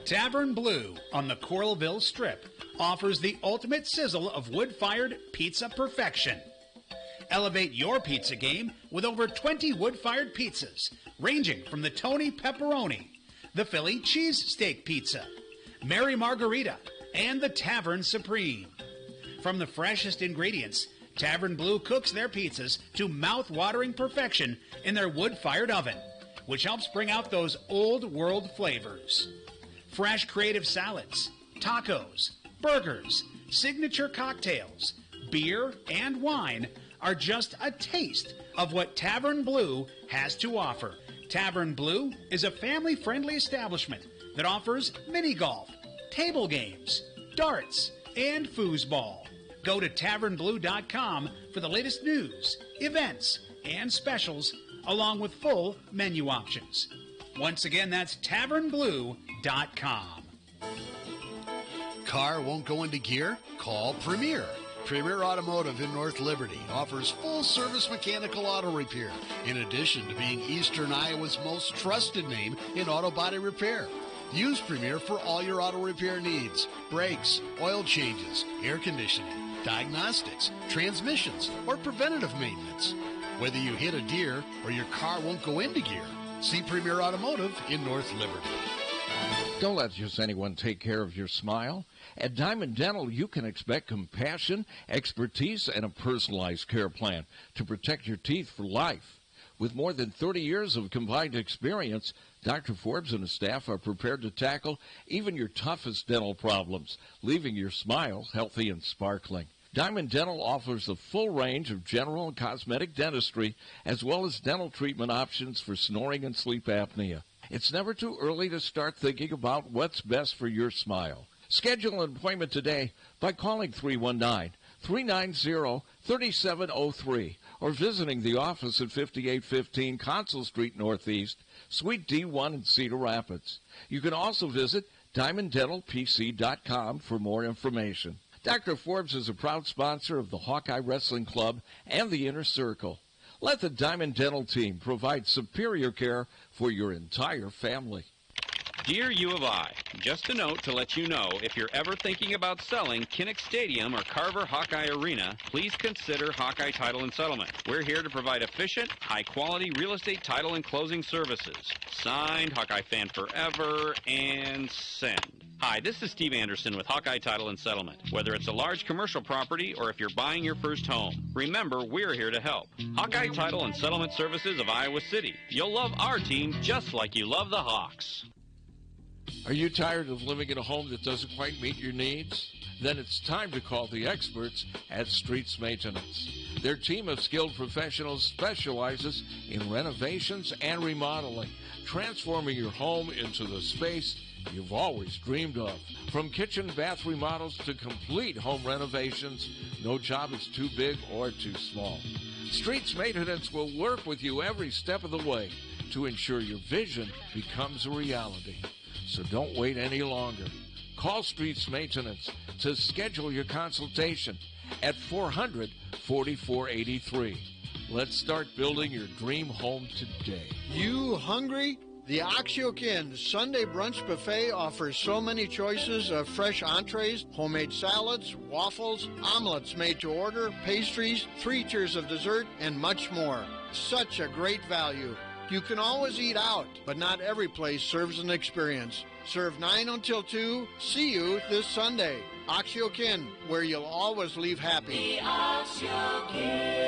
Tavern Blue on the Coralville Strip offers the ultimate sizzle of wood-fired pizza perfection. Elevate your pizza game with over 20 wood-fired pizzas, ranging from the Tony Pepperoni, the Philly Cheesesteak Pizza, Mary Margarita, and the Tavern Supreme. From the freshest ingredients, Tavern Blue cooks their pizzas to mouth-watering perfection in their wood-fired oven, which helps bring out those old-world flavors. Fresh creative salads, tacos, burgers, signature cocktails, beer, and wine are just a taste of what Tavern Blue has to offer. Tavern Blue is a family-friendly establishment that offers mini golf, table games, darts, and foosball. Go to tavernblue.com for the latest news, events, and specials, along with full menu options. Once again, that's tavernblue.com. Car won't go into gear? Call Premier. Premier Automotive in North Liberty offers full-service mechanical auto repair, in addition to being Eastern Iowa's most trusted name in auto body repair. Use Premier for all your auto repair needs: brakes, oil changes, air conditioning, diagnostics, transmissions, or preventative maintenance. Whether you hit a deer or your car won't go into gear, see Premier Automotive in North Liberty. Don't let just anyone take care of your smile. At Diamond Dental, you can expect compassion, expertise, and a personalized care plan to protect your teeth for life. With more than 30 years of combined experience, Dr. Forbes and his staff are prepared to tackle even your toughest dental problems, leaving your smile healthy and sparkling. Diamond Dental offers a full range of general and cosmetic dentistry, as well as dental treatment options for snoring and sleep apnea. It's never too early to start thinking about what's best for your smile. Schedule an appointment today by calling 319-390-3703 or visiting the office at 5815 Consul Street Northeast, Suite D1 in Cedar Rapids. You can also visit DiamondDentalPC.com for more information. Dr. Forbes is a proud sponsor of the Hawkeye Wrestling Club and the Inner Circle. Let the Diamond Dental team provide superior care for your entire family. Dear U of I, just a note to let you know, if you're ever thinking about selling Kinnick Stadium or Carver Hawkeye Arena, please consider Hawkeye Title and Settlement. We're here to provide efficient, high-quality real estate title and closing services. Signed, Hawkeye Fan Forever, and send. Hi, this is Steve Anderson with Hawkeye Title and Settlement. Whether it's a large commercial property or if you're buying your first home, remember, we're here to help. Hawkeye Title and Settlement Services of Iowa City. You'll love our team just like you love the Hawks. Are you tired of living in a home that doesn't quite meet your needs? Then it's time to call the experts at Streets Maintenance. Their team of skilled professionals specializes in renovations and remodeling, transforming your home into the space you've always dreamed of. From kitchen, bath remodels to complete home renovations, no job is too big or too small. Streets Maintenance will work with you every step of the way to ensure your vision becomes a reality. So don't wait any longer. Call Streets Maintenance to schedule your consultation at 400-4483. Let's start building your dream home today. You hungry? The Oxyokin Sunday Brunch Buffet offers so many choices of fresh entrees, homemade salads, waffles, omelets made to order, pastries, 3 tiers of dessert, and much more. Such a great value. You can always eat out, but not every place serves an experience. Serve 9 until 2. See you this Sunday. Oxyokin, where you'll always leave happy. The Oxyokin.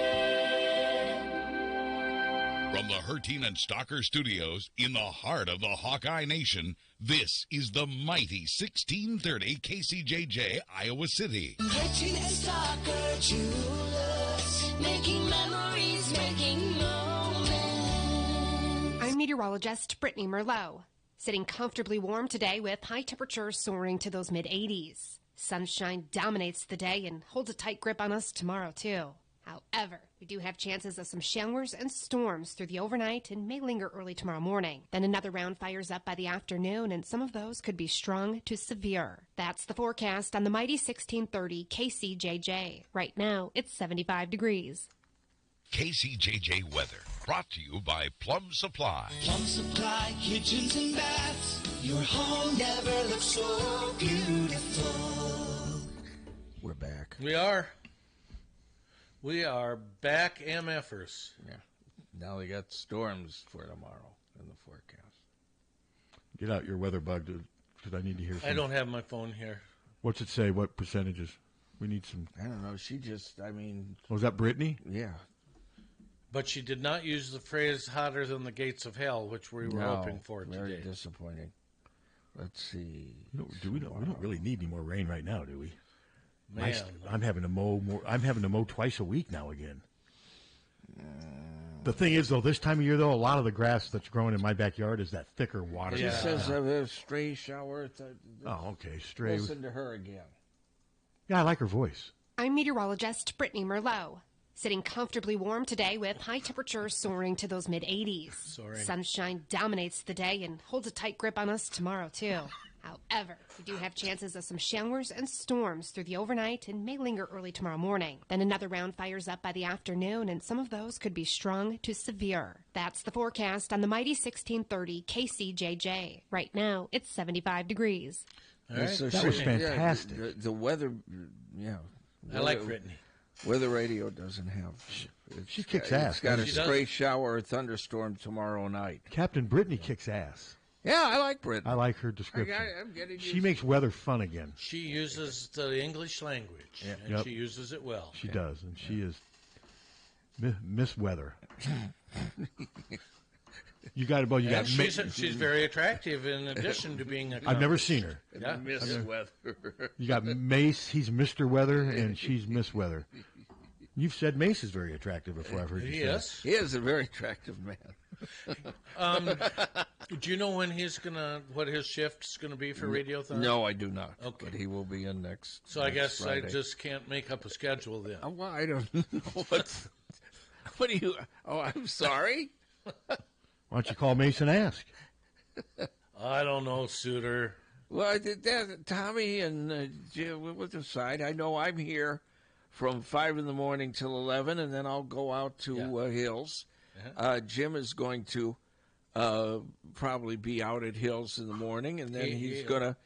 From the Harty and Stalker Studios in the heart of the Hawkeye Nation, this is the mighty 1630 KCJJ, Iowa City. Harty and Stalker Jewelers, making memories, making moments. I'm meteorologist Brittany Merlot. Sitting comfortably warm today with high temperatures soaring to those mid-80s. Sunshine dominates the day and holds a tight grip on us tomorrow, too. However, we do have chances of some showers and storms through the overnight and may linger early tomorrow morning. Then another round fires up by the afternoon, and some of those could be strong to severe. That's the forecast on the mighty 1630 KCJJ. Right now, it's 75 degrees. KCJJ weather, brought to you by Plum Supply. Plum Supply, kitchens and baths. Your home never looks so beautiful. We're back. We are. We are back MFers. Yeah. Now they got storms for tomorrow in the forecast. Get out your weather bug, because I need to hear I don't have my phone here. What's it say? What percentages? We need some. I don't know. She just, Was that Brittany? Yeah. But she did not use the phrase hotter than the gates of hell, which we were hoping for today. Very disappointing. Let's see. We don't really need any more rain right now, do we? Man. I'm having to mow more. I'm having to mow twice a week now again. The thing is, though, this time of year, though, a lot of the grass that's growing in my backyard is that thicker water. She says a stray shower. Okay, stray. Listen to her again. Yeah, I like her voice. I'm meteorologist Brittany Merlot. Sitting comfortably warm today with high temperatures soaring to those mid-80s. Sunshine dominates the day and holds a tight grip on us tomorrow, too. However, we do have chances of some showers and storms through the overnight and may linger early tomorrow morning. Then another round fires up by the afternoon, and some of those could be strong to severe. That's the forecast on the mighty 1630 KCJJ. Right now, it's 75 degrees. All right. That was fantastic. Yeah, the weather, I like Brittany. Weather radio doesn't have. She kicks ass. It's got a stray shower or thunderstorm tomorrow night. Captain Brittany kicks ass. Yeah, I like Brittany. I like her description. I'm getting she makes weather fun again. She uses the English language, and she uses it well. She does, and she is Miss Weather. You got it, you got. She's very attractive in addition to being. I've never seen her. Yeah. Miss Weather. You got Mace. He's Mr. Weather, and she's Miss Weather. You've said Mace is very attractive before. I've heard you say. Yes, he is a very attractive man. Do you know when what his shift's gonna be for Radiothon? No, I do not. Okay, but he will be in next. So I guess Friday. I just can't make up a schedule then. Well, I don't know what do you? Oh, I'm sorry. Why don't you call Mace and ask? I don't know, Suter. Well, Tommy and Jim will decide. I know I'm here from 5 in the morning till 11, and then I'll go out to Hills. Jim is going to probably be out at Hills in the morning, and then he's gonna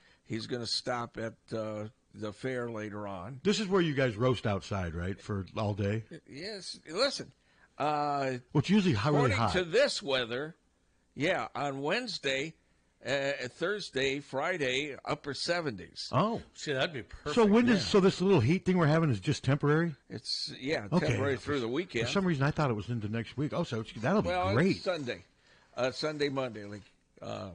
stop at the fair later on. This is where you guys roast outside, right, for all day? Yes. Listen. Well, it's usually really hot. According to this weather, on Wednesday, Thursday, Friday, upper 70s. Oh, see, that'd be perfect. So so this little heat thing we're having is just temporary? It's temporary through the weekend. For some reason, I thought it was into next week. Oh, so that'll be great. It's Sunday, Monday, So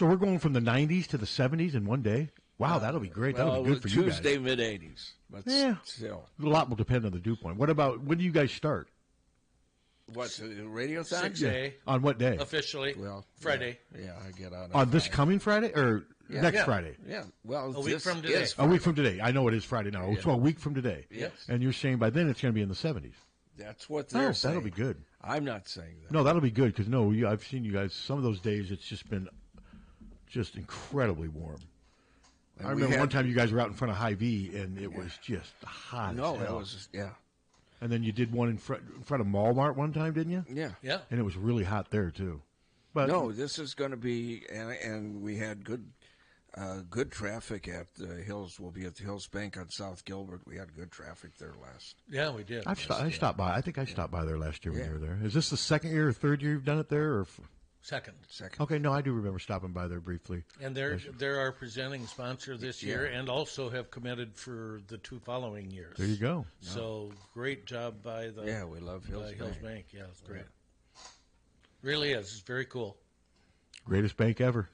we're going from the 90s to the 70s in one day. Wow, that'll be great. That'll be good for you guys. Tuesday, mid-80s. But still, a lot will depend on the dew point. What about when do you guys start? What, the radio time? 6 a. On what day? Officially, Friday. Yeah, I get on. On this coming Friday or next Friday? Yeah, well, a week from today. A week from today. I know it is Friday now. So a week from today. Yes. And you're saying by then it's going to be in the 70s. That's what they're saying. That'll be good. I'm not saying that. No, that'll be good because I've seen you guys. Some of those days it's just been incredibly warm. And I remember one time you guys were out in front of Hy-Vee, and it was just hot. No, as it hell. was yeah. And then you did one in front of Walmart one time, didn't you? Yeah. Yeah. And it was really hot there too. But no, this is going to be, and we had good traffic at the Hills. We'll be at the Hills Bank on South Gilbert. We had good traffic there last. Yeah, we did. I stopped by. I think I stopped by there last year when Yeah. you were there. Is this the second year or third year you've done it there? Or Second. Okay, no, I do remember stopping by there briefly. And they're our presenting sponsor this year, and also have committed for the 2 following years. There you go. So great job by the we love Hills Bank. Yeah, it's great. Really is. It's very cool. Greatest bank ever.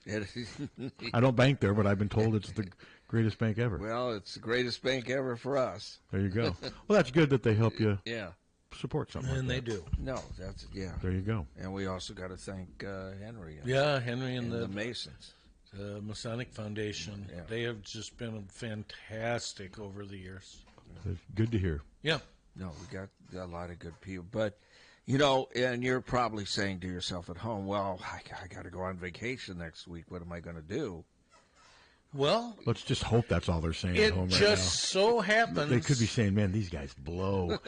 I don't bank there, but I've been told it's the greatest bank ever. Well, it's the greatest bank ever for us. There you go. Well, that's good that they help you. Yeah. Support something. And like they that. do. No, that's There you go. And we also got to thank Henry. Henry and the Masons. The Masonic Foundation. Yeah. They have just been fantastic over the years. It's good to hear. Yeah. No, we got a lot of good people. But, and you're probably saying to yourself at home, well, I got to go on vacation next week. What am I going to do? Well, let's just hope that's all they're saying at home right now. It just so happens. They could be saying, man, these guys blow.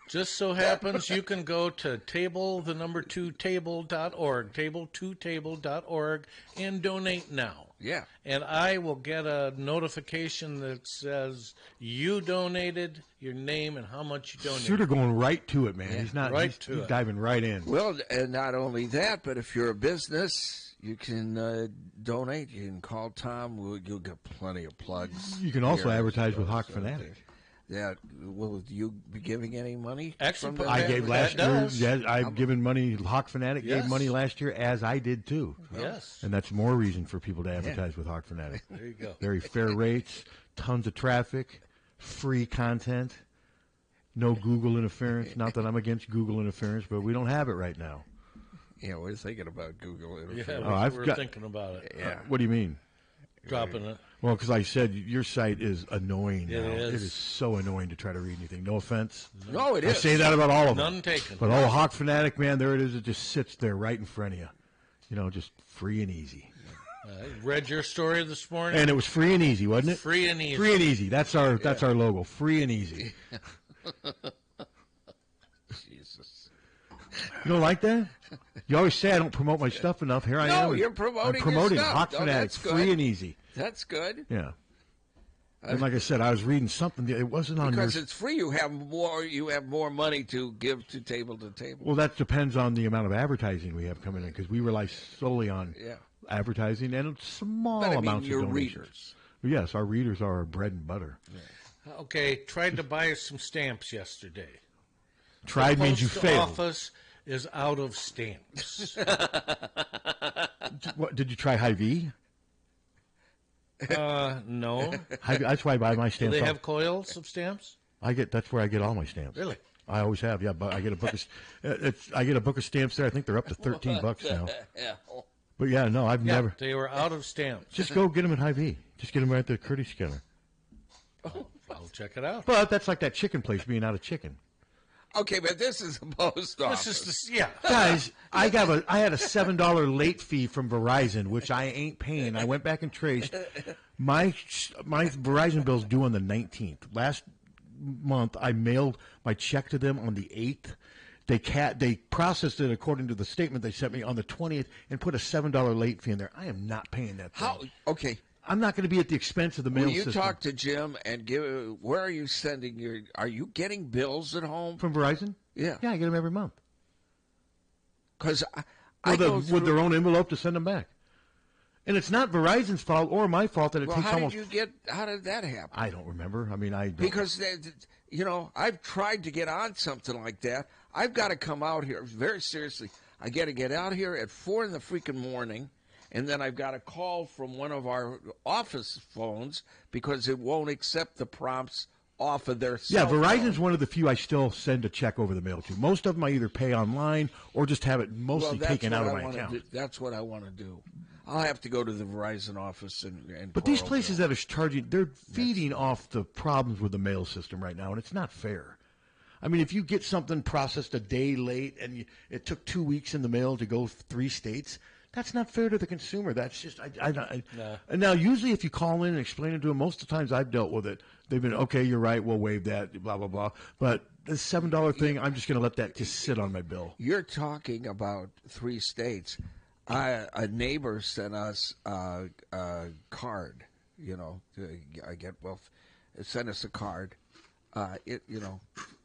Just so happens you can go to table2table.org, table2table.org, and donate now. Yeah. And I will get a notification that says you donated, your name, and how much you donated. Suter going right to it, man. Yeah, He's not right he's diving right in. Well, and not only that, but if you're a business, you can donate. You can call Tom. You'll get plenty of plugs. You can also advertise with Hawk Fanatic. Yeah. Will you be giving any money? Actually, I gave last year. Yeah, I've given money. Hawk Fanatic Yes. gave money last year, as I did too. Yes. And that's more reason for people to advertise with Hawk Fanatic. There you go. Very fair rates, tons of traffic, free content, no Google interference. Not that I'm against Google interference, but we don't have it right now. Yeah, we're thinking about Google interference. Yeah, we're thinking about it. Yeah. What do you mean? Dropping it. Well, because I said your site is annoying now. It is. It is so annoying to try to read anything. No offense. No, it is. I say that about all of them. None taken. But Hawk Fanatic, man, there it is. It just sits there right in front of you. Just free and easy. I read your story this morning. And it was free and easy, wasn't it? Free and easy. Free and easy. That's our logo. Free and easy. Jesus. You don't like that? You always say I don't promote my stuff enough. Here I am. No, you're promoting I'm promoting your stuff. Hawk No, Fanatic. that's good. Free and easy. That's good. Yeah. And like I said, I was reading something. It wasn't on Because your... it's free. You have more money to give to table to table. Well, that depends on the amount of advertising we have coming in, because we rely solely on advertising and small But, amounts your of donations. readers. Yes, our readers are our bread and butter. Okay, tried to buy us some stamps yesterday. Tried means you Post failed. office is out of stamps. What, did you try Hy-Vee? No. That's why I buy my Do stamps. they have coils of stamps? That's where I get all my stamps. Really? I always have. Yeah, but I get a book of I get a book of stamps there. I think they're up to $13 now. But yeah, no, I've never. They were out of stamps. Just go get them at Hy-Vee. Just get them right at the Curtis Scanner. I'll check it out. But that's like that chicken place being out of chicken. Okay, but this is the post office. This is the Guys, I had a $7 late fee from Verizon, which I ain't paying. I went back and traced. My Verizon bill's due on the 19th. Last month, I mailed my check to them on the 8th. They processed it according to the statement they sent me on the 20th and put a $7 late fee in there. I am not paying that thing. How? Okay. I'm not going to be at the expense of the mail Will you system. talk to Jim and give? Where are you sending your? Are you getting bills at home from Verizon? Yeah, I get them every month. Because with their own envelope to send them back, and it's not Verizon's fault or my fault that it takes almost. How did that happen? I don't remember. I mean, because I've tried to get on something like that. I've got to come out here very seriously. I got to get out here at 4 in the freaking morning. And then I've got a call from one of our office phones because it won't accept the prompts off of their cell phone. Verizon's one of the few I still send a check over the mail to. Most of them I either pay online or just have it mostly taken out of my account. That's what I want to do. I'll have to go to the Verizon office and But these places that are charging, they're feeding off the problems with the mail system right now, and it's not fair. I mean, if you get something processed a day late and it took 2 weeks in the mail to go 3 states, That's not fair to the consumer. That's just No. And now, usually, if you call in and explain it to them, most of the times I've dealt with it. They've been okay. You're right. We'll waive that. Blah blah blah. But the $7 thing, I'm just going to let that just sit on my bill. You're talking about 3 states. A neighbor sent us a card. Sent us a card.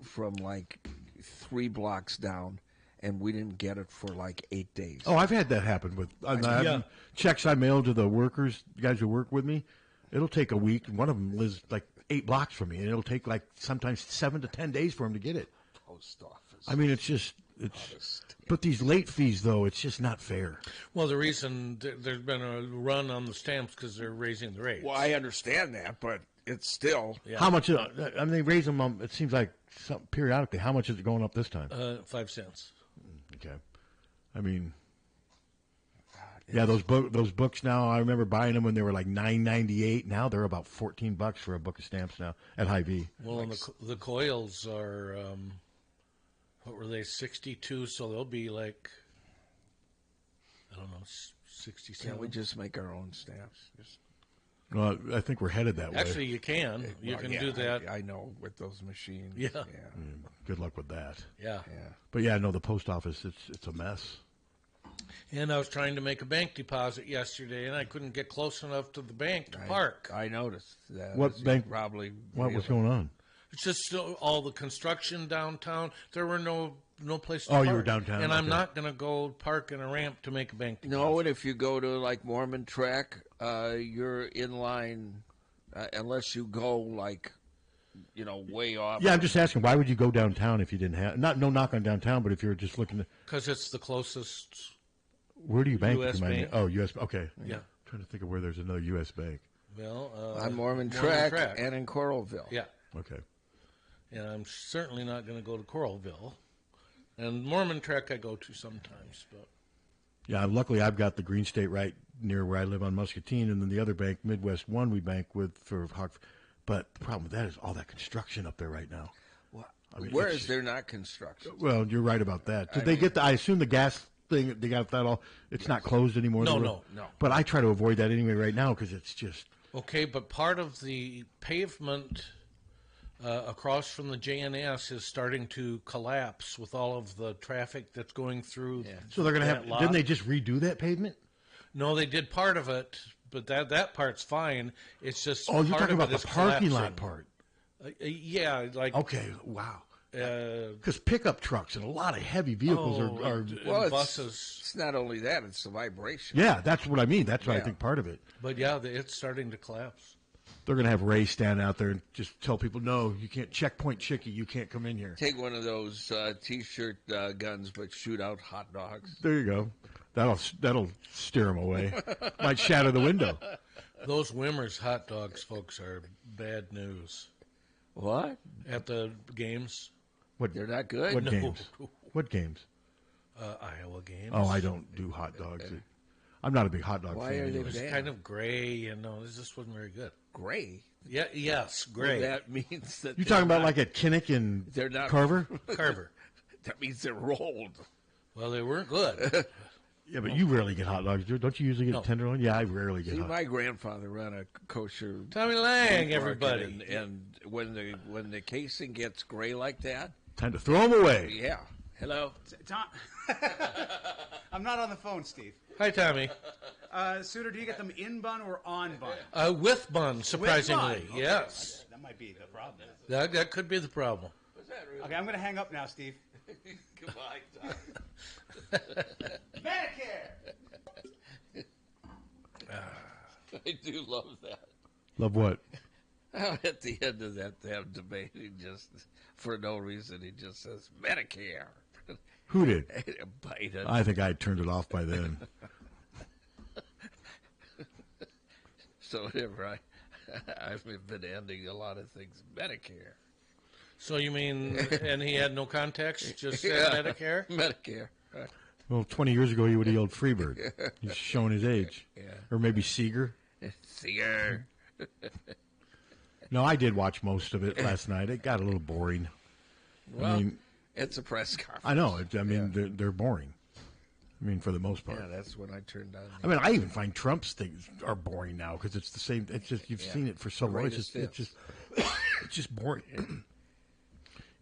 From like 3 blocks down. And we didn't get it for like 8 days. Oh, I've had that happen with checks I mailed to the workers, the guys who work with me. It'll take a week. One of them lives like 8 blocks from me, and it'll take like sometimes 7 to 10 days for him to get it. Post office. I mean, but these late fees, though, it's just not fair. Well, the reason there's been a run on the stamps because they're raising the rates. Well, I understand that, but it's still. Yeah. How much? They raise them. It seems like periodically. How much is it going up this time? 5 cents. Okay, I mean, yeah, those books now. I remember buying them when they were like $9.98. Now they're about $14 for a book of stamps now at Hy-Vee. Well, and the coils are what were they, 62? So they'll be like, I don't know, 67. Can't we just make our own stamps? Well, I think we're headed that way. Actually, you can. You can do that. I know, with those machines. Yeah. Good luck with that. Yeah. But yeah, no, the post office, it's a mess. And I was trying to make a bank deposit yesterday, and I couldn't get close enough to the bank to park. I noticed that. What bank? Probably. What was going on? It's just all the construction downtown. There were no place to park. You were downtown. And I'm not going to go park in a ramp to make a bank deposit. No, and if you go to like Mormon Trek, you're in line unless you go like, way off. Yeah, I'm just asking, why would you go downtown if you didn't have no knock on downtown, but if you're just looking to, because it's the closest. Where do you bank? US Bank. Oh, U.S. Okay. Yeah. I'm trying to think of where there's another U.S. bank. Well, on Mormon Trek and in Coralville. Yeah. Okay. And I'm certainly not going to go to Coralville. And Mormon Trek I go to sometimes, but. Yeah, luckily I've got the Green State right near where I live on Muscatine, and then the other bank, Midwest One, we bank with for Hawkeye. But the problem with that is all that construction up there right now. Well, where is there not construction? Well, you're right about that. Did they get I assume the gas thing, they got that all, it's not closed anymore? No. But I try to avoid that anyway right now because it's just. Okay, but part of the pavement across from the JNS is starting to collapse with all of the traffic that's going through. Yeah. So they're going to have, didn't they just redo that pavement? No, they did part of it, but that part's fine. It's just you're part talking of about it the is parking collapsing. lot part. Yeah, like. Okay, wow. Because pickup trucks and a lot of heavy vehicles are buses. It's not only that; it's the vibration. Yeah, that's what I mean. That's what I think part of it. But yeah, it's starting to collapse. They're going to have Ray stand out there and just tell people, no, you can't, checkpoint Chicky, you can't come in here. Take one of those T-shirt guns, but shoot out hot dogs. There you go. That'll steer them away. Might shatter the window. Those Wimmer's hot dogs, folks, are bad news. What? At the games. What? They're not good? What games? What games? Iowa games. Oh, I don't do hot dogs. I'm not a big hot dog fan. Why are they bad? Kind of gray, this just wasn't very good. Gray? Yeah, yes, gray. Well, that means that you're talking about like at Kinnick and they're not Carver? Carver. That means they're rolled. Well, they weren't good. Yeah, but you rarely get hot dogs. Don't you usually get tenderloin? Yeah, I rarely get hot dogs. My grandfather ran a kosher. Tommy Lang, everybody. And when the casing gets gray like that, time to throw them away. Yeah. Hello. Tom. I'm not on the phone, Steve. Hi, Tommy. Suter, do you get them in bun or on bun? With bun, surprisingly. With bun. Okay. Yes. That might be the problem. That could be the problem. Okay, I'm going to hang up now, Steve. Goodbye, Tom. Medicare! I do love that. Love what? At the end of that damn debate, he just, for no reason, he just says, Medicare. Who did? Biden. I think I turned it off by then. So whatever, I've been ending a lot of things. Medicare. So you mean, and he had no context, just said Medicare? Medicare. Well, 20 years ago, he would have yelled Freebird. He's showing his age. Yeah. Or maybe Seeger. Seeger. No, I did watch most of it last night. It got a little boring. Well, it's a press conference. I know. They're boring. I mean, for the most part. Yeah, that's when I turned on. I mean, I even find Trump's things are boring now because it's the same. It's just you've seen it for so long. It's just boring.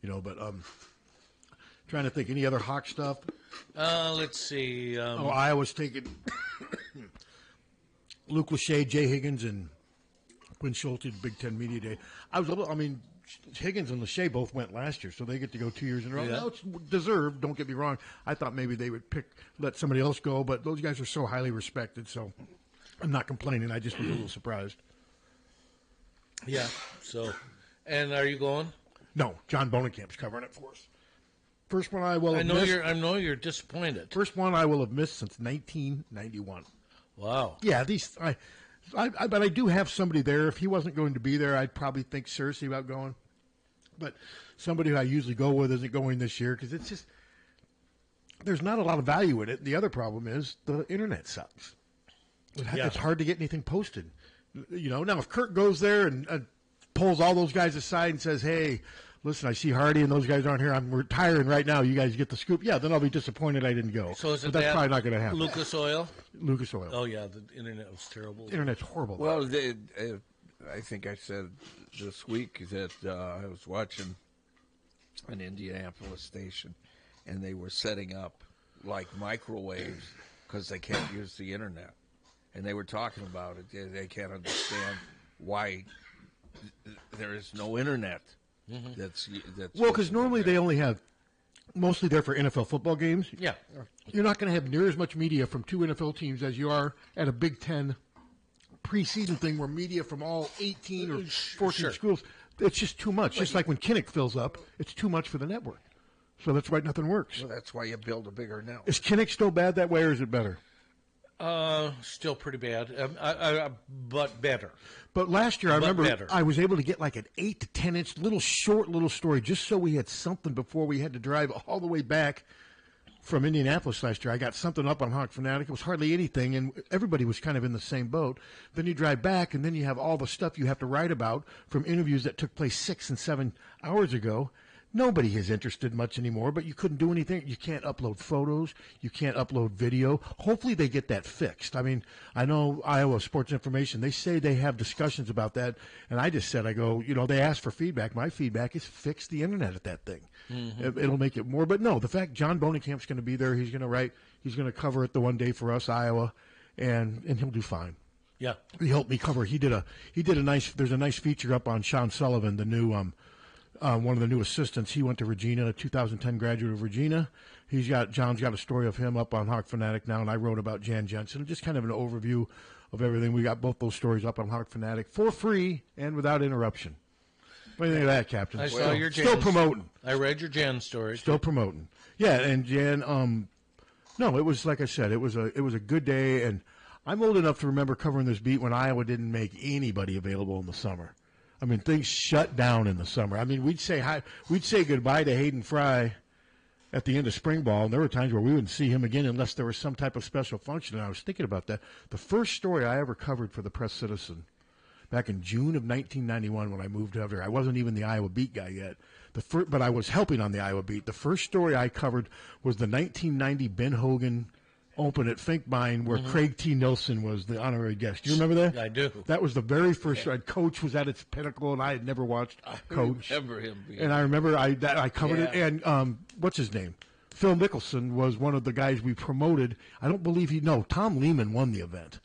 But trying to think any other Hawk stuff. Let's see. Iowa's taking Luke Lachey, Jay Higgins, and Quinn Schulte to Big Ten Media Day. Higgins and Lachey both went last year, so they get to go 2 years in a row. Yeah. Now, it's deserved, don't get me wrong. I thought maybe they would let somebody else go, but those guys are so highly respected, so I'm not complaining. I just was a little surprised. Yeah, so, and are you going? No, John Bonenkamp's covering it for us. First one I will have missed. I know you're disappointed. First one I will have missed since 1991. Wow. Yeah, but I do have somebody there. If he wasn't going to be there, I'd probably think seriously about going. But somebody who I usually go with isn't going this year because it's just there's not a lot of value in it. The other problem is the internet sucks. It's hard to get anything posted. Now if Kurt goes there and pulls all those guys aside and says, "Hey, listen, I see Harty and those guys aren't here. I'm retiring right now. You guys get the scoop." Yeah, then I'll be disappointed I didn't go. So but that's probably not going to happen. Lucas Oil? Lucas Oil. Oh, yeah, the internet was terrible. The internet's horrible. Well, I think I said this week that I was watching an Indianapolis station, and they were setting up like microwaves because they can't use the internet. And they were talking about it. They can't understand why there is no internet. Mm-hmm. That's well, because normally they only have mostly there for NFL football games. Yeah. You're not going to have near as much media from two NFL teams as you are at a Big Ten preseason thing where media from all 18 or 14 schools, it's just too much. Just like when Kinnick fills up, it's too much for the network. So that's why nothing works. Well, that's why you build a bigger network. Is Kinnick still bad that way, or is it better? Still pretty bad, but better. But last year, I remember I was able to get like an 8 to 10 inch little story just so we had something before we had to drive all the way back from Indianapolis last year. I got something up on Hawk Fanatic. It was hardly anything, and everybody was kind of in the same boat. Then you drive back, and then you have all the stuff you have to write about from interviews that took place 6 and 7 hours ago. Nobody is interested much anymore, but you couldn't do anything. You can't upload photos. You can't upload video. Hopefully they get that fixed. I mean, I know Iowa Sports Information, they say they have discussions about that, and I just said, they asked for feedback. My feedback is fix the internet at that thing. Mm-hmm. It'll make it more. But no, the fact John Bonenkamp's going to be there, he's going to write, he's going to cover it the one day for us, Iowa, and he'll do fine. Yeah. He helped me cover. There's a nice feature up on Sean Sullivan, the new one of the new assistants. He went to Regina, a 2010 graduate of Regina. John's got a story of him up on Hawk Fanatic now, and I wrote about Jan Jensen. Just kind of an overview of everything. We got both those stories up on Hawk Fanatic for free and without interruption. What do you think of that, Captain? I saw your Jan. Still promoting. I read your Jan story. Still promoting. Yeah, and Jan. No, it was like I said. It was a good day, and I'm old enough to remember covering this beat when Iowa didn't make anybody available in the summer. I mean, things shut down in the summer. I mean, we'd say goodbye to Hayden Fry at the end of spring ball, and there were times where we wouldn't see him again unless there was some type of special function. And I was thinking about that. The first story I ever covered for the Press Citizen back in June of 1991 when I moved over here, I wasn't even the Iowa beat guy yet, but I was helping on the Iowa beat. The first story I covered was the 1990 Ben Hogan Open at Finkbine where Craig T. Nilsson was the honorary guest. Do you remember that? I do. That was the very first. Coach was at its pinnacle, and I had never watched Coach. I remember him being. And I remember I covered it. And what's his name? Phil Mickelson was one of the guys we promoted. I don't believe Tom Lehman won the event.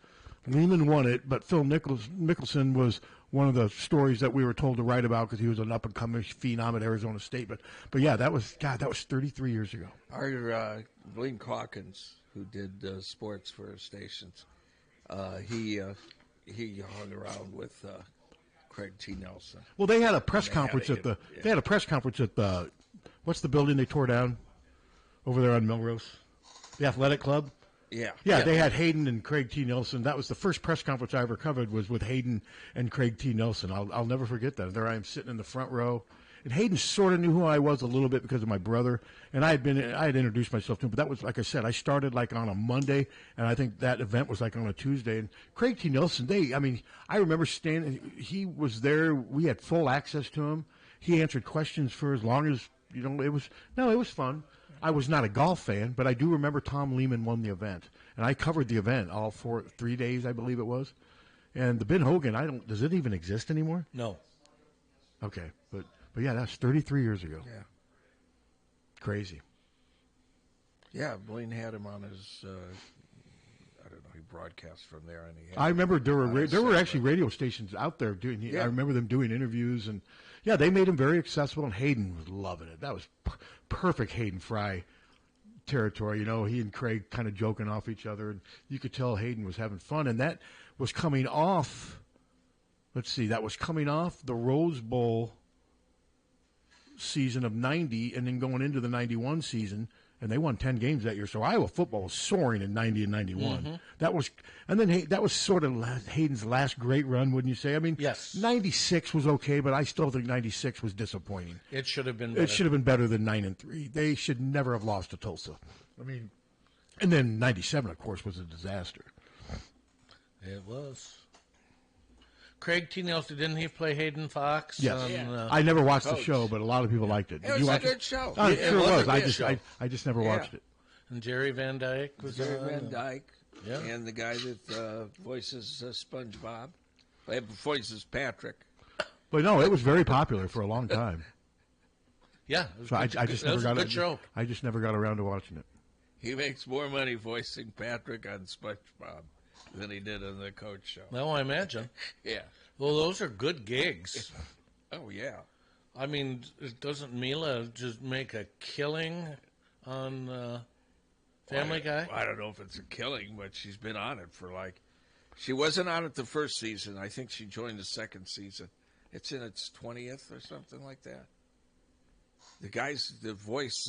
Lehman won it, but Phil Mickelson was one of the stories that we were told to write about because he was an up-and-coming phenom at Arizona State. But yeah, that was 33 years ago. Our Blaine Calkins, who did sports for stations, he hung around with Craig T. Nelson. Well, they had a press conference at the what's the building they tore down over there on Melrose? The Athletic Club. Yeah, they had Hayden and Craig T. Nelson. That was the first press conference I ever covered, was with Hayden and Craig T. Nelson. I'll never forget that. There I am sitting in the front row. And Hayden sort of knew who I was a little bit because of my brother, and I had introduced myself to him. But that was, like I said, I started like on a Monday, and I think that event was like on a Tuesday. And Craig T. Nelson, I remember standing. He was there. We had full access to him. He answered questions for as long as it was fun. I was not a golf fan, but I do remember Tom Lehman won the event, and I covered the event all 3 days, I believe it was. And the Ben Hogan, does it even exist anymore? No. Okay, but yeah, that's 33 years ago. Yeah. Crazy. Yeah, Blaine had him on his. I don't know. He broadcast from there, and he. I remember there were actually radio stations out there doing. Yeah. I remember them doing interviews, and yeah, they made him very accessible. And Hayden was loving it. That was perfect Hayden Fry territory. You know, he and Craig kind of joking off each other, and you could tell Hayden was having fun. And that was coming off. Let's see, that was coming off the Rose Bowl season of '90, and then going into the '91 season. And they won 10 games that year. So Iowa football was soaring in '90 and '91. Mm-hmm. That was sort of Hayden's last great run, wouldn't you say? I mean, yes. '96 was okay, but I still think '96 was disappointing. It should have been better. It should have been better than 9-3. They should never have lost to Tulsa. I mean, and then '97, of course, was a disaster. It was. Craig T. Nelson, didn't he play Hayden Fox? Yes. I never watched the show, but a lot of people liked it. It was a good show. Oh, it sure was. I just never watched it. And Jerry Van Dyke was Jerry on. Van Dyke. Yeah. And the guy that voices SpongeBob. Voices Patrick. But no, it was very popular for a long time. Yeah. So I just never got good show. I just never got around to watching it. He makes more money voicing Patrick on SpongeBob than he did on the Coach Show. No, I imagine. Yeah. Well, those are good gigs. Oh, yeah. I mean, doesn't Mila just make a killing on Family Guy? I don't know if it's a killing, but she's been on it for she wasn't on it the first season. I think she joined the second season. It's in its 20th or something like that. The guys that voice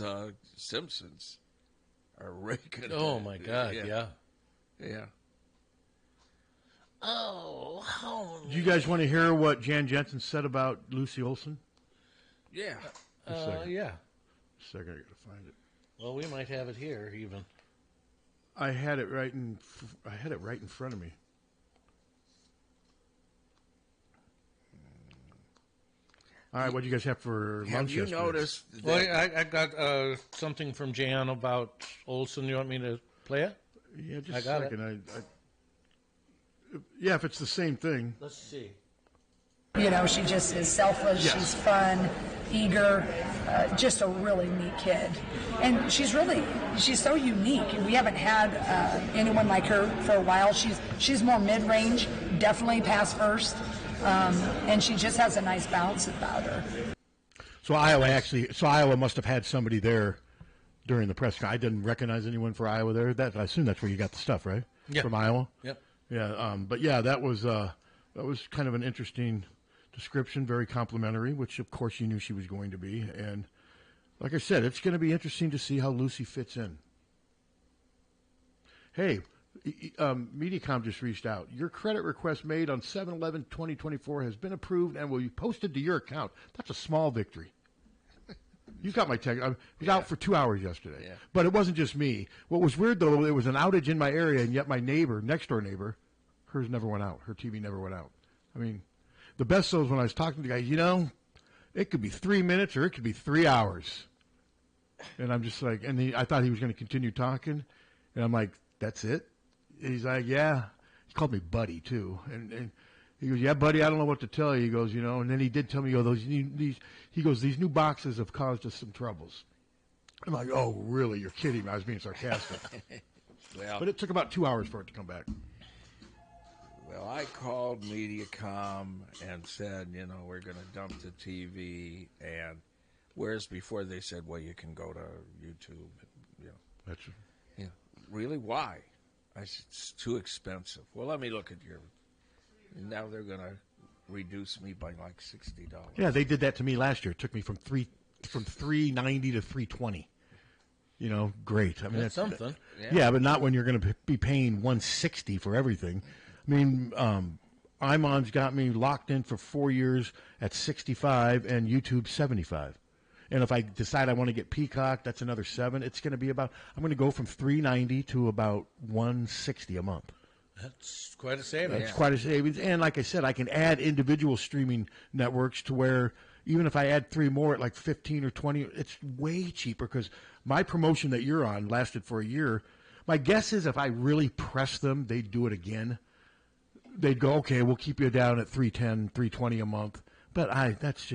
Simpsons are raking. Oh, my God, yeah. Yeah. Oh, Do you guys want to hear what Jan Jensen said about Lucy Olson? Yeah. Yeah. A second, I got to find it. Well, we might have it here even. I had it right in front of me. All right, what do you guys have for lunch? Have you yesterday? noticed? Well, I got something from Jan about Olson. You want me to play it? Yeah, just I got a second. Yeah, if it's the same thing. Let's see. You know, she just is selfless. Yes. She's fun, eager, just a really neat kid. And she's so unique. And we haven't had anyone like her for a while. She's more mid-range, definitely pass first. And she just has a nice bounce about her. So Iowa must have had somebody there during the press conference. I didn't recognize anyone for Iowa there. I assume that's where you got the stuff, right? Yeah. From Iowa? Yep. Yeah, but yeah, that was kind of an interesting description, very complimentary, which of course you knew she was going to be. And like I said, it's going to be interesting to see how Lucy fits in. Hey, Mediacom just reached out. Your credit request made on 7/11/2024 has been approved and will be posted to your account. That's a small victory. You got my text. I was out for 2 hours yesterday. Yeah. But it wasn't just me. What was weird, though, there was an outage in my area, and yet my next-door neighbor, hers never went out. Her TV never went out. I mean, the best was when I was talking to the guy, it could be 3 minutes or it could be 3 hours. And I'm just like, I thought he was going to continue talking. And I'm like, that's it? And he's like, yeah. He called me buddy, too. And he goes, yeah, buddy, I don't know what to tell you. He goes, and then he did tell me, these new boxes have caused us some troubles. I'm like, oh, really? You're kidding me. I was being sarcastic. Well, but it took about 2 hours for it to come back. Well, I called Mediacom and said, we're going to dump the TV. And whereas before they said, well, you can go to YouTube. That's yeah. Really? Why? I said, it's too expensive. Well, let me look at your... Now they're going to reduce me by like $60. Yeah, they did that to me last year. It took me from $390 to $320. Great. I mean, that's something. Yeah, but not when you're going to be paying $160 for everything. I mean, Imon's got me locked in for 4 years at $65 and YouTube $75. And if I decide I want to get Peacock, that's another $7. It's going to be I'm going to go from $390 to about $160 a month. That's quite a savings. That's quite a savings. And like I said, I can add individual streaming networks to where, even if I add 3 more at like 15 or 20, it's way cheaper because my promotion that you're on lasted for a year. My guess is if I really press them, they'd do it again. They'd go, okay, we'll keep you down at $310, $320 a month. But that's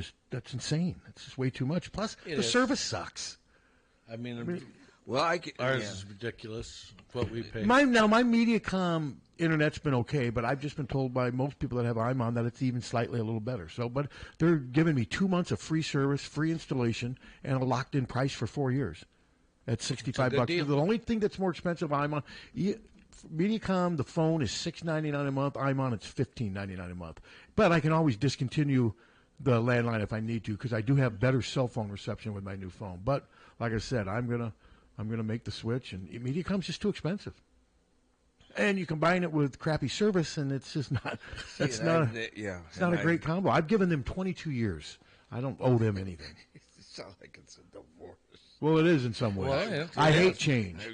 insane. It's just way too much. Plus, the service sucks. I mean, ours is ridiculous. What we pay. My MediaCom internet's been okay, but I've just been told by most people that have IMON that it's even slightly a little better. So, but they're giving me 2 months of free service, free installation, and a locked-in price for 4 years at $65. Deal. The only thing that's more expensive, IMON, MediaCom, the phone is $6.99 a month. IMON, it's $15.99 a month. But I can always discontinue the landline if I need to because I do have better cell phone reception with my new phone. But like I said, I'm gonna make the switch, and MediaCom's just too expensive. And you combine it with crappy service, and it's just not. It's not a great combo. I've given them 22 years. I don't owe them anything. It sounds like it's a divorce. Well, it is in some ways. Well, yeah, I hate change.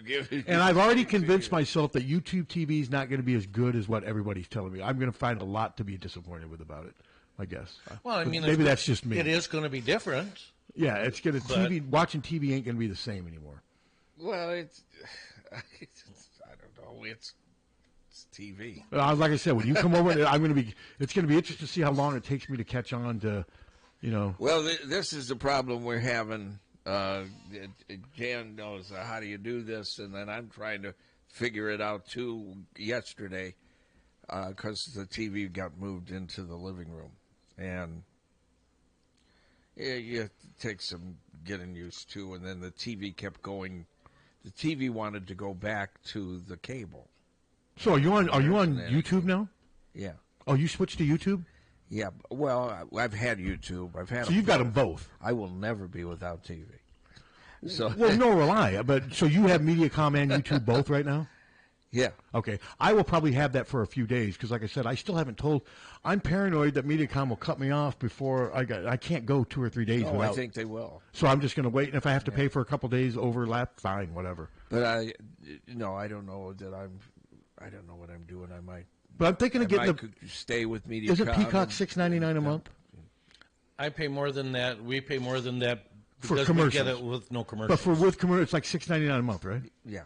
And I've already convinced myself that YouTube TV is not going to be as good as what everybody's telling me. I'm going to find a lot to be disappointed with about it, I guess. Well, I mean, maybe that's just me. It is going to be different. Yeah, it's going to watching TV ain't going to be the same anymore. Well, I don't know. It's TV. Like I said, when you come over, it's going to be interesting to see how long it takes me to catch on to, Well, this is the problem we're having. Jan knows how do you do this, and then I'm trying to figure it out too yesterday because the TV got moved into the living room, and it takes some getting used to. And then the TV kept going. The TV wanted to go back to the cable. So are you on YouTube now? Yeah. Oh, you switched to YouTube? Yeah. Well, I've had YouTube. So you've got them both. I will never be without TV. So well, nor will I. But so you have MediaCom and YouTube both right now? Yeah. Okay. I will probably have that for a few days because, like I said, I still haven't told. I'm paranoid that MediaCom will cut me off before I can't go 2 or 3 days without. I think they will. So I'm just going to wait, and if I have to pay for a couple days overlap, fine, whatever. But I don't know that I don't know what I'm doing. I might. But I'm thinking of getting stay with MediaCom. Isn't Peacock $6.99 a month? I pay more than that. We pay more than that for because commercials. we get it with no commercials. But with commercials, it's like $6.99 a month, right? Yeah.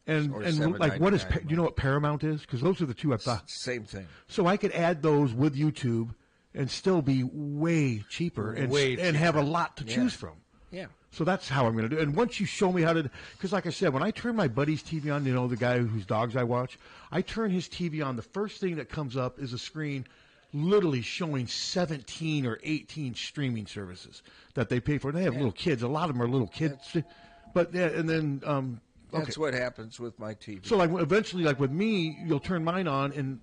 And like, what is? Do you know what Paramount is? Because those are the two I thought. Same thing. So I could add those with YouTube and still be way cheaper and have a lot to choose from. Yeah. So that's how I'm going to do it. And once you show me how to, because like I said, when I turn my buddy's TV on, the guy whose dogs I watch, I turn his TV on. The first thing that comes up is a screen literally showing 17 or 18 streaming services that they pay for. They have little kids. A lot of them are little kids. But yeah, and then that's what happens with my TV. So like eventually, like with me, you'll turn mine on and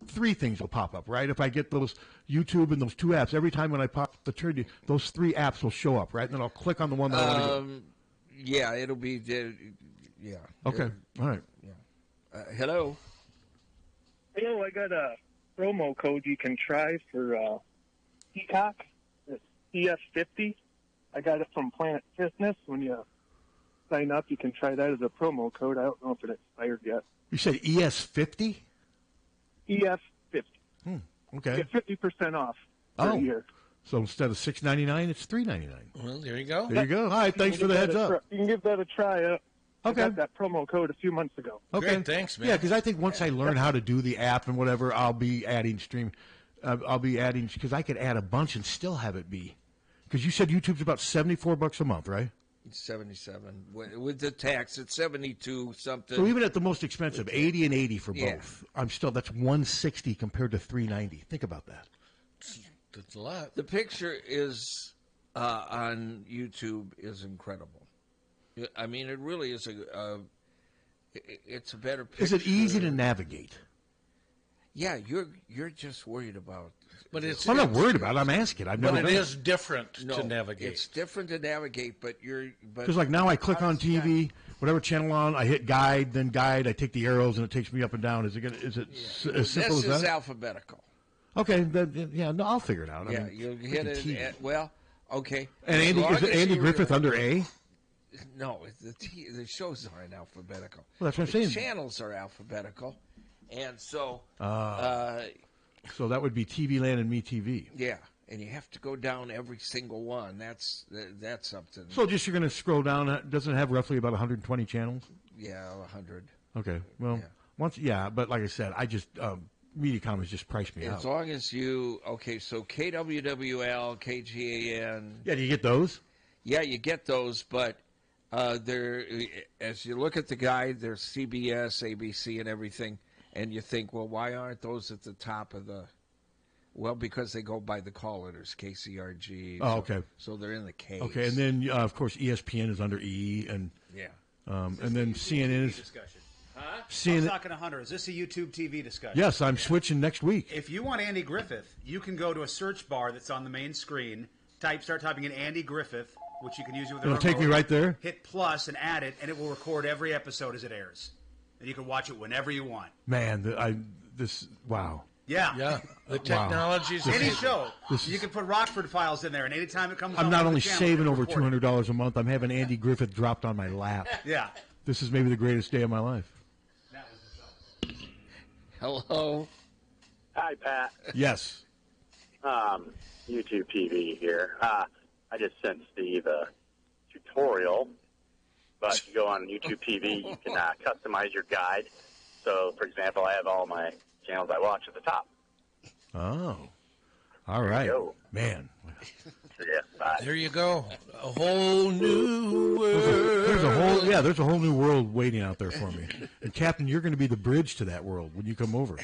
3 things will pop up, right? If I get those YouTube and those 2 apps, every time when I pop the turn, those 3 apps will show up, right? And then I'll click on the one that I want to get. Yeah, it'll be, yeah. Okay, all right. Yeah. Hello? Hello, I got a promo code you can try for Peacock. It's EF50. I got it from Planet Fitness. When you sign up, you can try that as a promo code. I don't know if it expired yet. You said ES50? EF50. Okay. You get 50% off for a year. So instead of $6.99, it's $3.99. Well, there you go. There you go. All right, thanks for the heads up. You can give that a try. Okay. I got that promo code a few months ago. Okay, Great, thanks, man. Yeah, because I think once I learn how to do the app and whatever, I'll be adding because I could add a bunch and still have it be. Because you said YouTube's about $74 a month, right? It's 77 with the tax. It's 72 something. So even at the most expensive, 80 and 80 for both, that's $160 compared to $390. Think about that. That's a lot. The picture is on YouTube is incredible. I mean, it really is it's a better picture. Is it easy to navigate? Yeah, you're just worried about. But I'm not worried about it. I'm asking. I've never done it is different to navigate. It's different to navigate, but because like now I click on TV, whatever channel on, I hit guide, then guide. I take the arrows and it takes me up and down. Is it as simple as that? This is alphabetical. Okay, no, I'll figure it out. Yeah, you hit it. Okay. And is Andy Griffith under A? No, the shows aren't alphabetical. Well, that's what I'm saying. The channels are alphabetical, and so. So that would be TV Land and MeTV. Yeah, and you have to go down every single one. That's something. So just you're going to scroll down. Doesn't it have roughly about 120 channels? Yeah, 100. Okay. Well, but like I said, I just Mediacom has just priced me out. As long as you so KWWL, KGAN. Yeah, do you get those? Yeah, you get those, but there, as you look at the guide, there's CBS, ABC, and everything, and you think, well, why aren't those at the top of the? Well, because they go by the call letters, KCRG. Oh, okay. So they're in the K. Okay, and then of course ESPN is under E, and and then CNN is. Discussion. Huh? CNN. I was talking to Hunter. Is this a YouTube TV discussion? Yes, I'm switching next week. If you want Andy Griffith, you can go to a search bar that's on the main screen. Start typing in Andy Griffith, which you can use with the It'll take me remote. right there? Hit plus and add it, and it will record every episode as it airs. And you can watch it whenever you want. Man, wow. Yeah. Yeah. The technology's any show. You can put Rockford Files in there, and anytime it comes I'm on not the only channel, saving it'll over record it. $200 a month, I'm having Andy Griffith dropped on my lap. Yeah. This is maybe the greatest day of my life. Hello. Hi, Pat. Yes. YouTube TV here. I just sent Steve a tutorial, but if you go on YouTube TV, you can customize your guide. So, for example, I have all my channels I watch at the top. Oh. All right. Man. Yeah, bye. There you go. A whole new world. There's a whole new world waiting out there for me. And Captain, you're going to be the bridge to that world when you come over.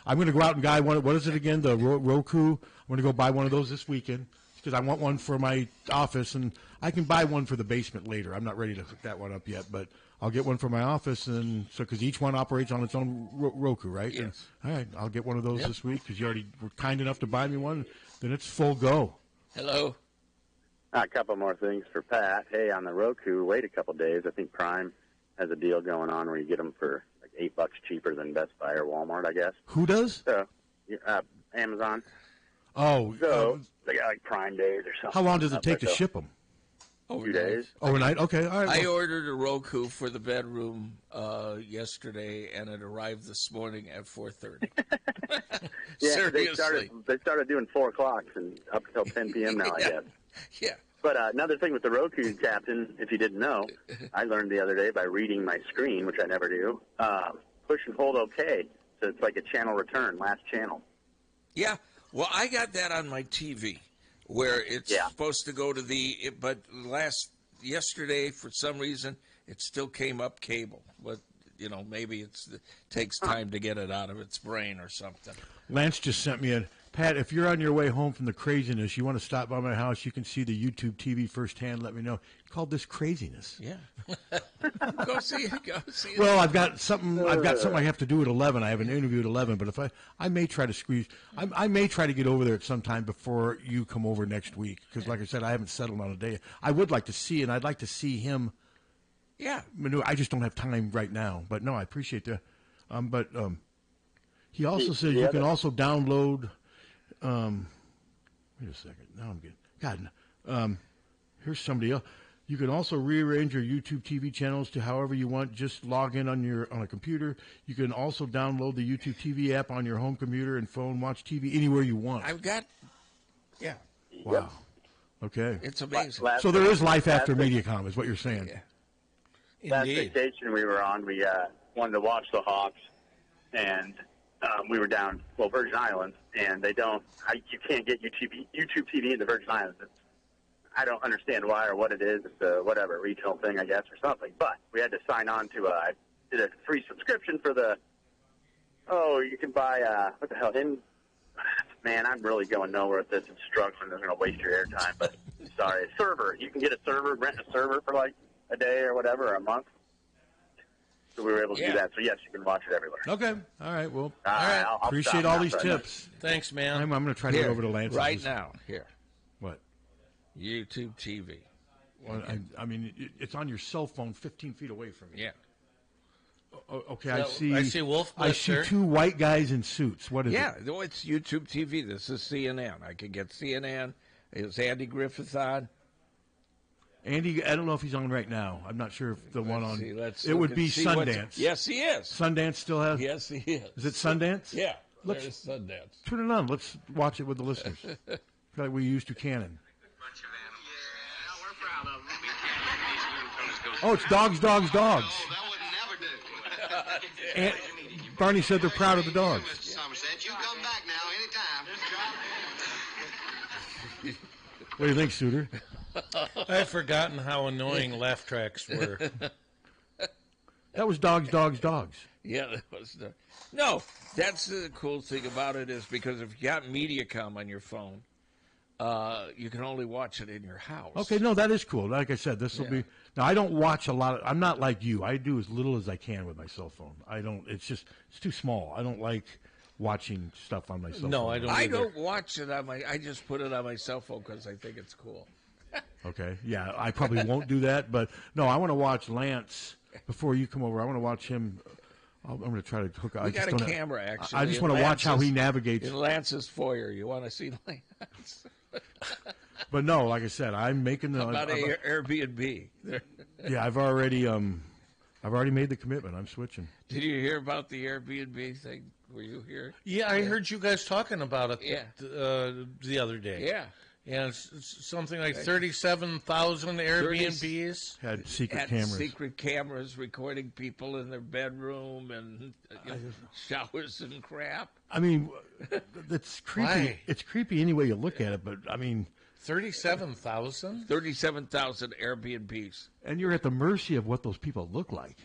I'm going to go out and buy one. What is it again? The Roku. I'm going to go buy one of those this weekend because I want one for my office, and I can buy one for the basement later. I'm not ready to hook that one up yet, but I'll get one for my office, and so because each one operates on its own Roku, right? Yes. And, all right, I'll get one of those this week because you already were kind enough to buy me one. Then it's full go. Hello. A couple more things for Pat. Hey, on the Roku, wait a couple days. I think Prime has a deal going on where you get them for like $8 cheaper than Best Buy or Walmart, I guess. Who does? So, Amazon. Oh. So they got like Prime Days or something. How long does it take to ship them? 2 days. Overnight? Okay. All right. I ordered a Roku for the bedroom yesterday, and it arrived this morning at 4:30. Yeah, Seriously. they started doing 4 o'clock and up until 10 p.m. now, I guess. Yeah. But another thing with the Roku, Captain, if you didn't know, I learned the other day by reading my screen, which I never do, push and hold OK. So it's like a channel return, last channel. Yeah. Well, I got that on my TV where it's supposed to go to but yesterday, for some reason, it still came up cable. But, maybe it takes time to get it out of its brain or something. Lance just sent me Pat, if you're on your way home from the craziness, you want to stop by my house, you can see the YouTube TV firsthand. Let me know. It's called this craziness. Yeah. Go see it. Well, I've got something I have to do at 11. I have an interview at 11, but if I may try to squeeze, I may try to get over there at some time before you come over next week because, like I said, I haven't settled on a day. I would like to see, and I'd like to see him. Yeah. I just don't have time right now, but no, I appreciate that. He also says you can also download. Wait a second. Now I'm getting. God, here's somebody else. You can also rearrange your YouTube TV channels to however you want. Just log in on a computer. You can also download the YouTube TV app on your home computer and phone. Watch TV anywhere you want. I've got. Yeah. Wow. Okay. It's amazing. So there is life after Mediacom, is what you're saying. Yeah. Last vacation we were on, we wanted to watch the Hawks, and we were down, Virgin Islands, and you can't get YouTube TV in the Virgin Islands. I don't understand why or what it is. It's a whatever retail thing, I guess, or something. But we had to sign on to I did a free subscription for you can buy what the hell? Man, I'm really going nowhere with this and struggling. I'm going to waste your airtime, but sorry, a server. You can get a server, rent a server for like a day or whatever, or a month. So we were able to do that. So yes, you can watch it everywhere. Okay. All right. Well, all right. I'll appreciate all these tips. Thanks, man. I'm going to try to get over to Lance right now. Here. What? YouTube TV. Well, I mean, it's on your cell phone 15 feet away from you. Yeah. Okay, So, I see Wolf I see Blitzer. 2 white guys in suits. What is it? Yeah, it's YouTube TV. This is CNN. I could get CNN. Is Andy Griffith on? Andy, I don't know if he's on right now. I'm not sure if the one on. Let's it would be Sundance. Yes, he is. Sundance still has. Yes, he is. Is it Sundance? Yeah. There's Sundance. Turn it on. Let's watch it with the listeners. Like we used to Canon. Oh, it's dogs, dogs, dogs. And Barney said they're proud of the dogs. Somerset, you come back now anytime. What do you think, Suter? I've forgotten how annoying laugh tracks were. That was dogs, dogs, dogs. Yeah, that was no. That's the cool thing about it is because if you got MediaCom on your phone, you can only watch it in your house. Okay, no, that is cool. Like I said, this will be. Now, I don't watch a lot. I'm not like you. I do as little as I can with my cell phone. I don't. It's too small. I don't like watching stuff on my cell phone. No, I don't. I don't watch it on my. I just put it on my cell phone because I think it's cool. Okay, yeah, I probably won't do that, but no, I want to watch Lance before you come over. I want to watch him. I'm going to try to hook up. We got a camera, actually. I just want to watch how he navigates. In Lance's foyer. You want to see Lance? But no, like I said, I'm making the. How about Airbnb? Yeah, I've already made the commitment. I'm switching. Did you hear about the Airbnb thing? Were you here? Yeah, I heard you guys talking about it Yeah. The other day. Yeah. And it's something like 37,000 Airbnbs. Had secret Had cameras. secret cameras recording people in their bedroom and showers and crap. I mean, it's creepy. Why? It's creepy any way you look at it, but I mean. 37,000? 37,000 Airbnbs. And you're at the mercy of what those people look like.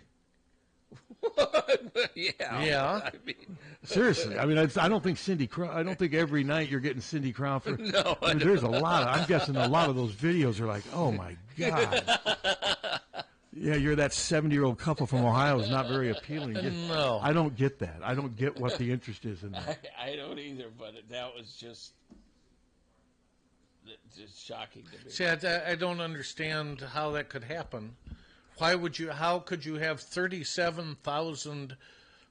Yeah. I mean, seriously. I mean, I don't think I don't think every night you're getting Cindy Crawford. No, I mean, there's a lot. I'm guessing a lot of those videos are like, oh my god. Yeah, you're that 70-year-old couple from Ohio is not very appealing. No, I don't get that. I don't get what the interest is in that. I don't either, but that was just shocking to me. See, I don't understand how that could happen. How could you have 37,000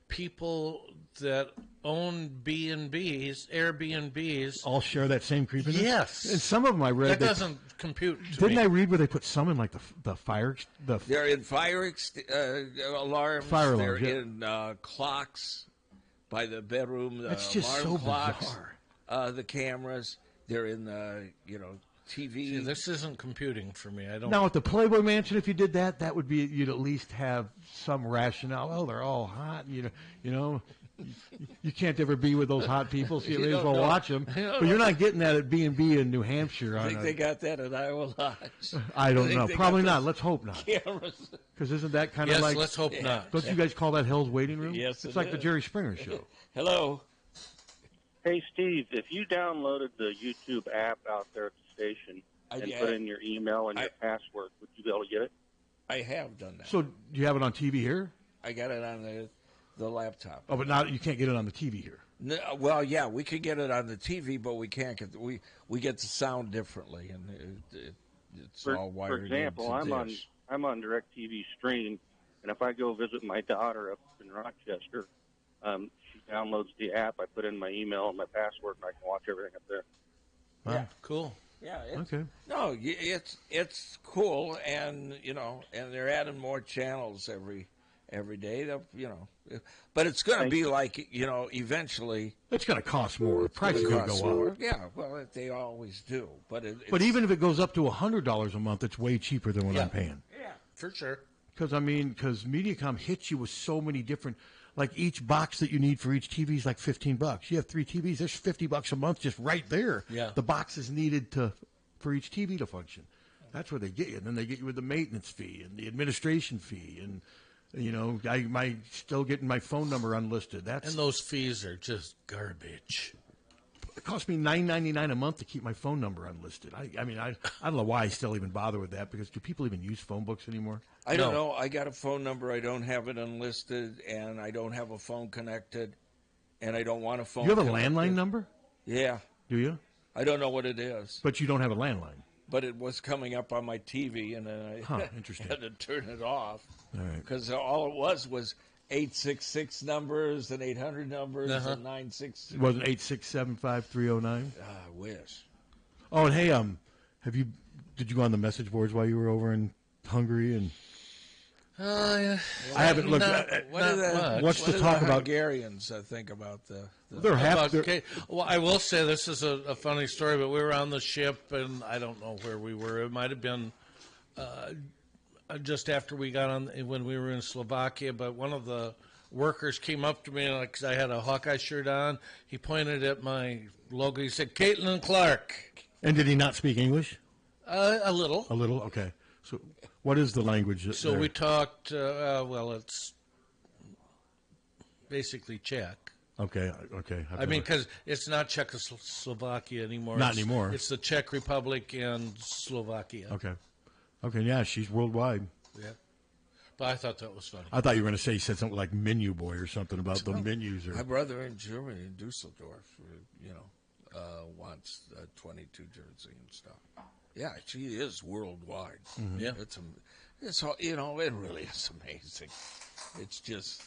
people that own B&Bs, Airbnbs? All share that same creepiness? Yes. And some of them I read. That doesn't compute to Didn't me. I read where they put some in like the fire? They're in fire alarms. Fire They're alarms, in clocks by the bedroom. That's just alarm so clocks, bizarre. The cameras. They're in the TV. See, this isn't computing for me. I don't. Now at the Playboy Mansion, if you did that would be you'd at least have some rationale. Well, they're all hot. You know, you can't ever be with those hot people, so you may as well watch them. But you're not getting that at B&B in New Hampshire. I think they got that at Iowa Lodge. I don't know. Probably not. Let's hope not. Cameras. Because isn't that kind of Yes, like? let's hope not. Don't you guys call that Hell's Waiting Room? Yes, it's it like the is. Jerry Springer Show. Hello. Hey, Steve, if you downloaded the YouTube app out there at the station and put in your email and your password, would you be able to get it? I have done that. So do you have it on TV here? I got it on the laptop. Oh, but not you can't get it on the TV here. No, well, yeah, we could get it on the TV, but we can't get we get the sound differently, and it's all wired. For example, into I'm on DirecTV Stream, and if I go visit my daughter up in Rochester, she downloads the app. I put in my email and my password, and I can watch everything up there. Yeah, cool. Yeah. Okay. No, it's cool, and and they're adding more channels every day. But it's going to be like eventually. It's going to cost more. The price is going to go up. Yeah, well, they always do. But even if it goes up to $100 a month, it's way cheaper than what I'm paying. Yeah, for sure. Because MediaCom hits you with so many different. Like each box that you need for each TV is like $15. You have 3 TVs. There's $50 a month just right there. Yeah. The box is needed for each TV to function. That's where they get you. And then they get you with the maintenance fee and the administration fee and. I still getting my phone number unlisted. And those fees are just garbage. It cost me $9.99 a month to keep my phone number unlisted. I don't know why I still even bother with that, because do people even use phone books anymore? I don't know. I got a phone number. I don't have it unlisted, and I don't have a phone connected, and I don't want a phone. You have a connected. landline number? Yeah. Do you? I don't know what it is. But you don't have a landline? But it was coming up on my TV, and then I interesting. had to turn it off. All right. Because all it was 866 numbers and 800 numbers and 96. It wasn't 8675309? I wish. Oh, and hey, did you go on the message boards while you were over in Hungary? And Yeah. I haven't looked. What's the talk about? Hungarians, I think, about the They're half. Well, I will say this is a funny story, but we were on the ship, and I don't know where we were. It might have been just after we got on when we were in Slovakia. But one of the workers came up to me, and because I had a Hawkeye shirt on, he pointed at my logo. He said, "Caitlin Clark." And did he not speak English? A little. A little. Okay. So, what is the language? So we talked. Well, it's basically Czech. Okay. I mean, because it's not Czechoslovakia anymore. Not anymore. It's the Czech Republic and Slovakia. Okay. Yeah, she's worldwide. Yeah. But I thought that was funny. I thought you were going to say, you said something like Menu Boy or something about the menus. Or... My brother in Germany, in Dusseldorf, wants a 22 jersey and stuff. Yeah, she is worldwide. Mm-hmm. Yeah. It's it really is amazing. It's just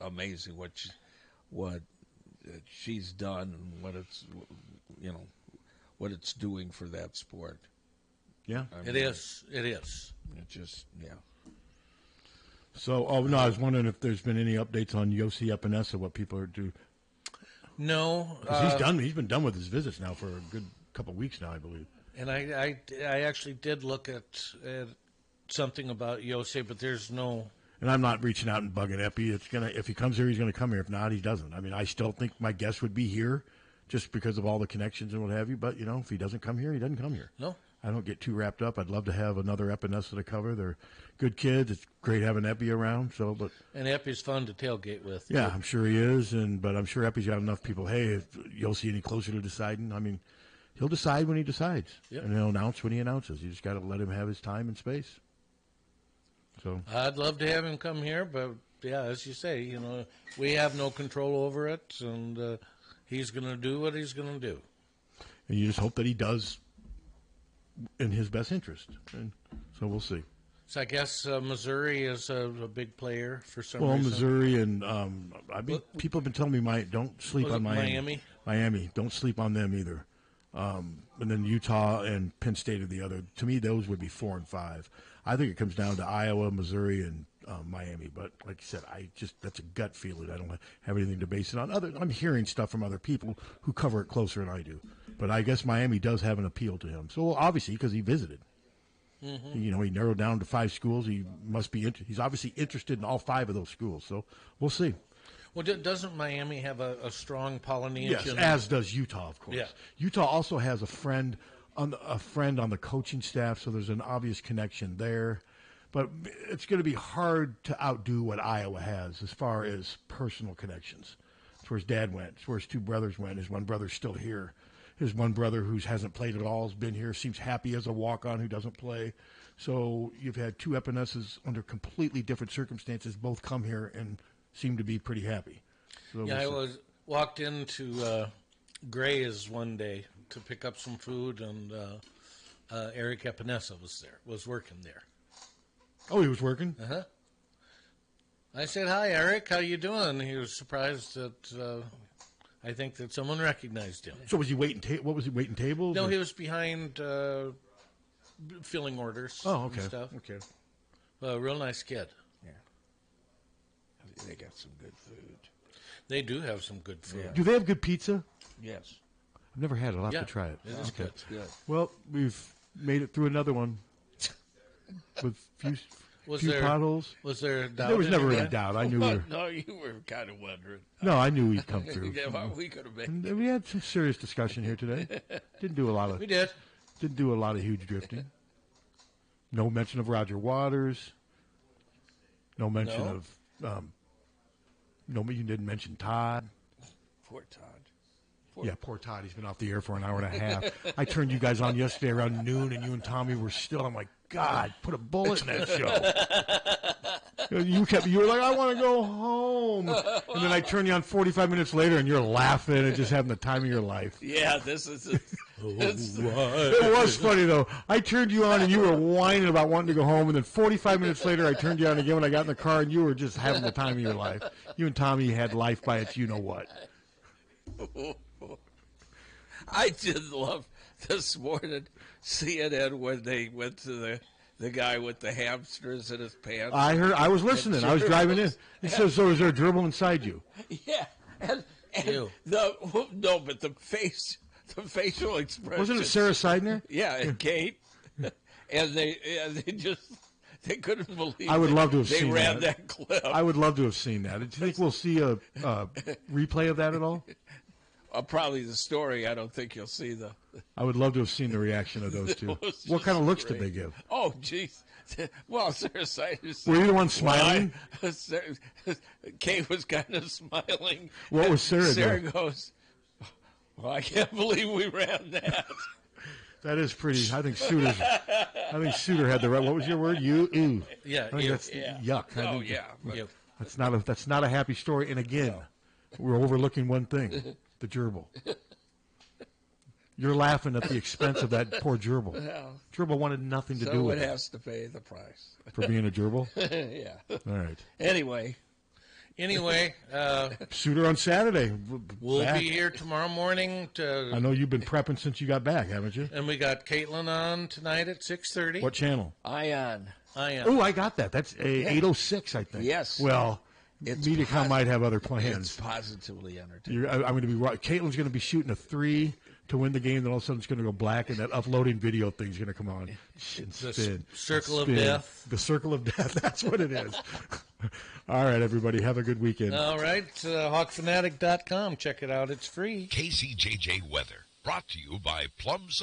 amazing what she's done and what it's doing for that sport. Yeah. It is. It just, yeah. So, I was wondering if there's been any updates on Yossi Epinesa, what people are doing. No. 'Cause he's been done with his visits now for a good couple of weeks now, I believe. And I actually did look at something about Yossi, but there's no. And I'm not reaching out and bugging Epi. If he comes here, he's gonna come here. If not, he doesn't. I mean, I still think my guess would be here, just because of all the connections and what have you. But if he doesn't come here, he doesn't come here. No. I don't get too wrapped up. I'd love to have another Epinesa to cover. They're good kids. It's great having Epi around. And Epi's fun to tailgate with. Yeah, I'm sure he is. But I'm sure Epi's got enough people. Hey, if you'll see any closer to deciding. I mean, he'll decide when he decides, and he'll announce when he announces. You just got to let him have his time and space. So I'd love to have him come here, but yeah, as you say, we have no control over it, and he's going to do what he's going to do. And you just hope that he does in his best interest. And so we'll see. So I guess Missouri is a big player for some reason. Well, Missouri and people have been telling me don't sleep on Miami. Miami, don't sleep on them either. And then Utah and Penn State are the other. To me, those would be 4 and 5. I think it comes down to Iowa, Missouri, and Miami. But like you said, that's a gut feeling. I don't have anything to base it on. I'm hearing stuff from other people who cover it closer than I do. But I guess Miami does have an appeal to him. So obviously, because he visited. Mm-hmm. He narrowed down to 5 schools. He must be. He's obviously interested in all 5 of those schools. So we'll see. Well, doesn't Miami have a strong Polynesian? Yes, as does Utah, of course. Yeah. Utah also has a friend on the coaching staff, so there's an obvious connection there. But it's going to be hard to outdo what Iowa has as far as personal connections. It's where his dad went. It's where his 2 brothers went. His one brother's still here. His one brother who hasn't played at all has been here, seems happy as a walk-on who doesn't play. So you've had 2 Epinesas under completely different circumstances both come here and seem to be pretty happy. So I walked into Gray's one day to pick up some food, and Eric Epinesa was working there. Oh, he was working? Uh-huh. I said, "Hi, Eric. How you doing?" He was surprised that I think that someone recognized him. So was he waiting? What was he waiting tables? No, or? he was behind filling orders. Oh, okay. And stuff. Okay. Real nice kid. Yeah. They got some good food. They do have some good food. Do they have good pizza? Yes. I've never had it. I'll have to try it. It is good. It's good. Well, we've made it through another one with few potholes. Was there a doubt? There was never any doubt. I knew we were. No, you were kind of wondering. No, I knew he'd come through. Yeah, well, we could have been. And we had some serious discussion here today. Didn't do a lot of. We did. Didn't do a lot of huge drifting. No mention of Roger Waters. No mention of. No, you didn't mention Todd. Poor Todd. Poor Todd. He's been off the air for an hour and a half. I turned you guys on yesterday around noon, and you and Tommy were still. I'm like, God, put a bullet in that show. You were like, I want to go home. And then I turned you on 45 minutes later, and you're laughing and just having the time of your life. Yeah, this is. It was funny, though. I turned you on, and you were whining about wanting to go home. And then 45 minutes later, I turned you on again when I got in the car, and you were just having the time of your life. You and Tommy had life by its you-know-what. I did love this morning CNN when they went to The guy with the hamsters in his pants. I heard. I was listening. I was driving in. He says, "So is there a gerbil inside you?" Yeah, and but the facial expression. Wasn't it Sarah Seidner? Yeah, and Kate, and they couldn't believe. I would love to have they seen ran that clip. I would love to have seen that. Do you think we'll see a replay of that at all? Probably the story. I don't think you'll see the. I would love to have seen the reaction of those two. What kind of looks did they give? Oh, jeez. Well, Sarah Siders. Were you the one smiling? Kate was kind of smiling. What was Sarah doing? Sarah goes, "Well, I can't believe we ran that." That is pretty. I think Suter had the right. What was your word? Ew. Yeah. I think that's yuck. Oh, yeah. That's not a happy story. And again, we're overlooking one thing: the gerbil. You're laughing at the expense of that poor gerbil. Well, Gerbil wanted nothing to do with it. So it has to pay the price. For being a gerbil? Yeah. All right. Anyway, Suter on Saturday. We'll be here tomorrow morning. I know you've been prepping since you got back, haven't you? And we got Caitlin on tonight at 6:30. What channel? Ion. Oh, I got that. That's 806, I think. Yes. Well, MediaCom might have other plans. It's positively entertaining. I'm going to be right. Caitlin's going to be shooting a 3 to win the game, then all of a sudden it's going to go black, and that uploading video thing's going to come on and spin. Circle of Death. The circle of death. That's what it is. All right, everybody. Have a good weekend. All right. HawkFanatic.com. Check it out. It's free. KCJJ Weather, brought to you by Plum Supply.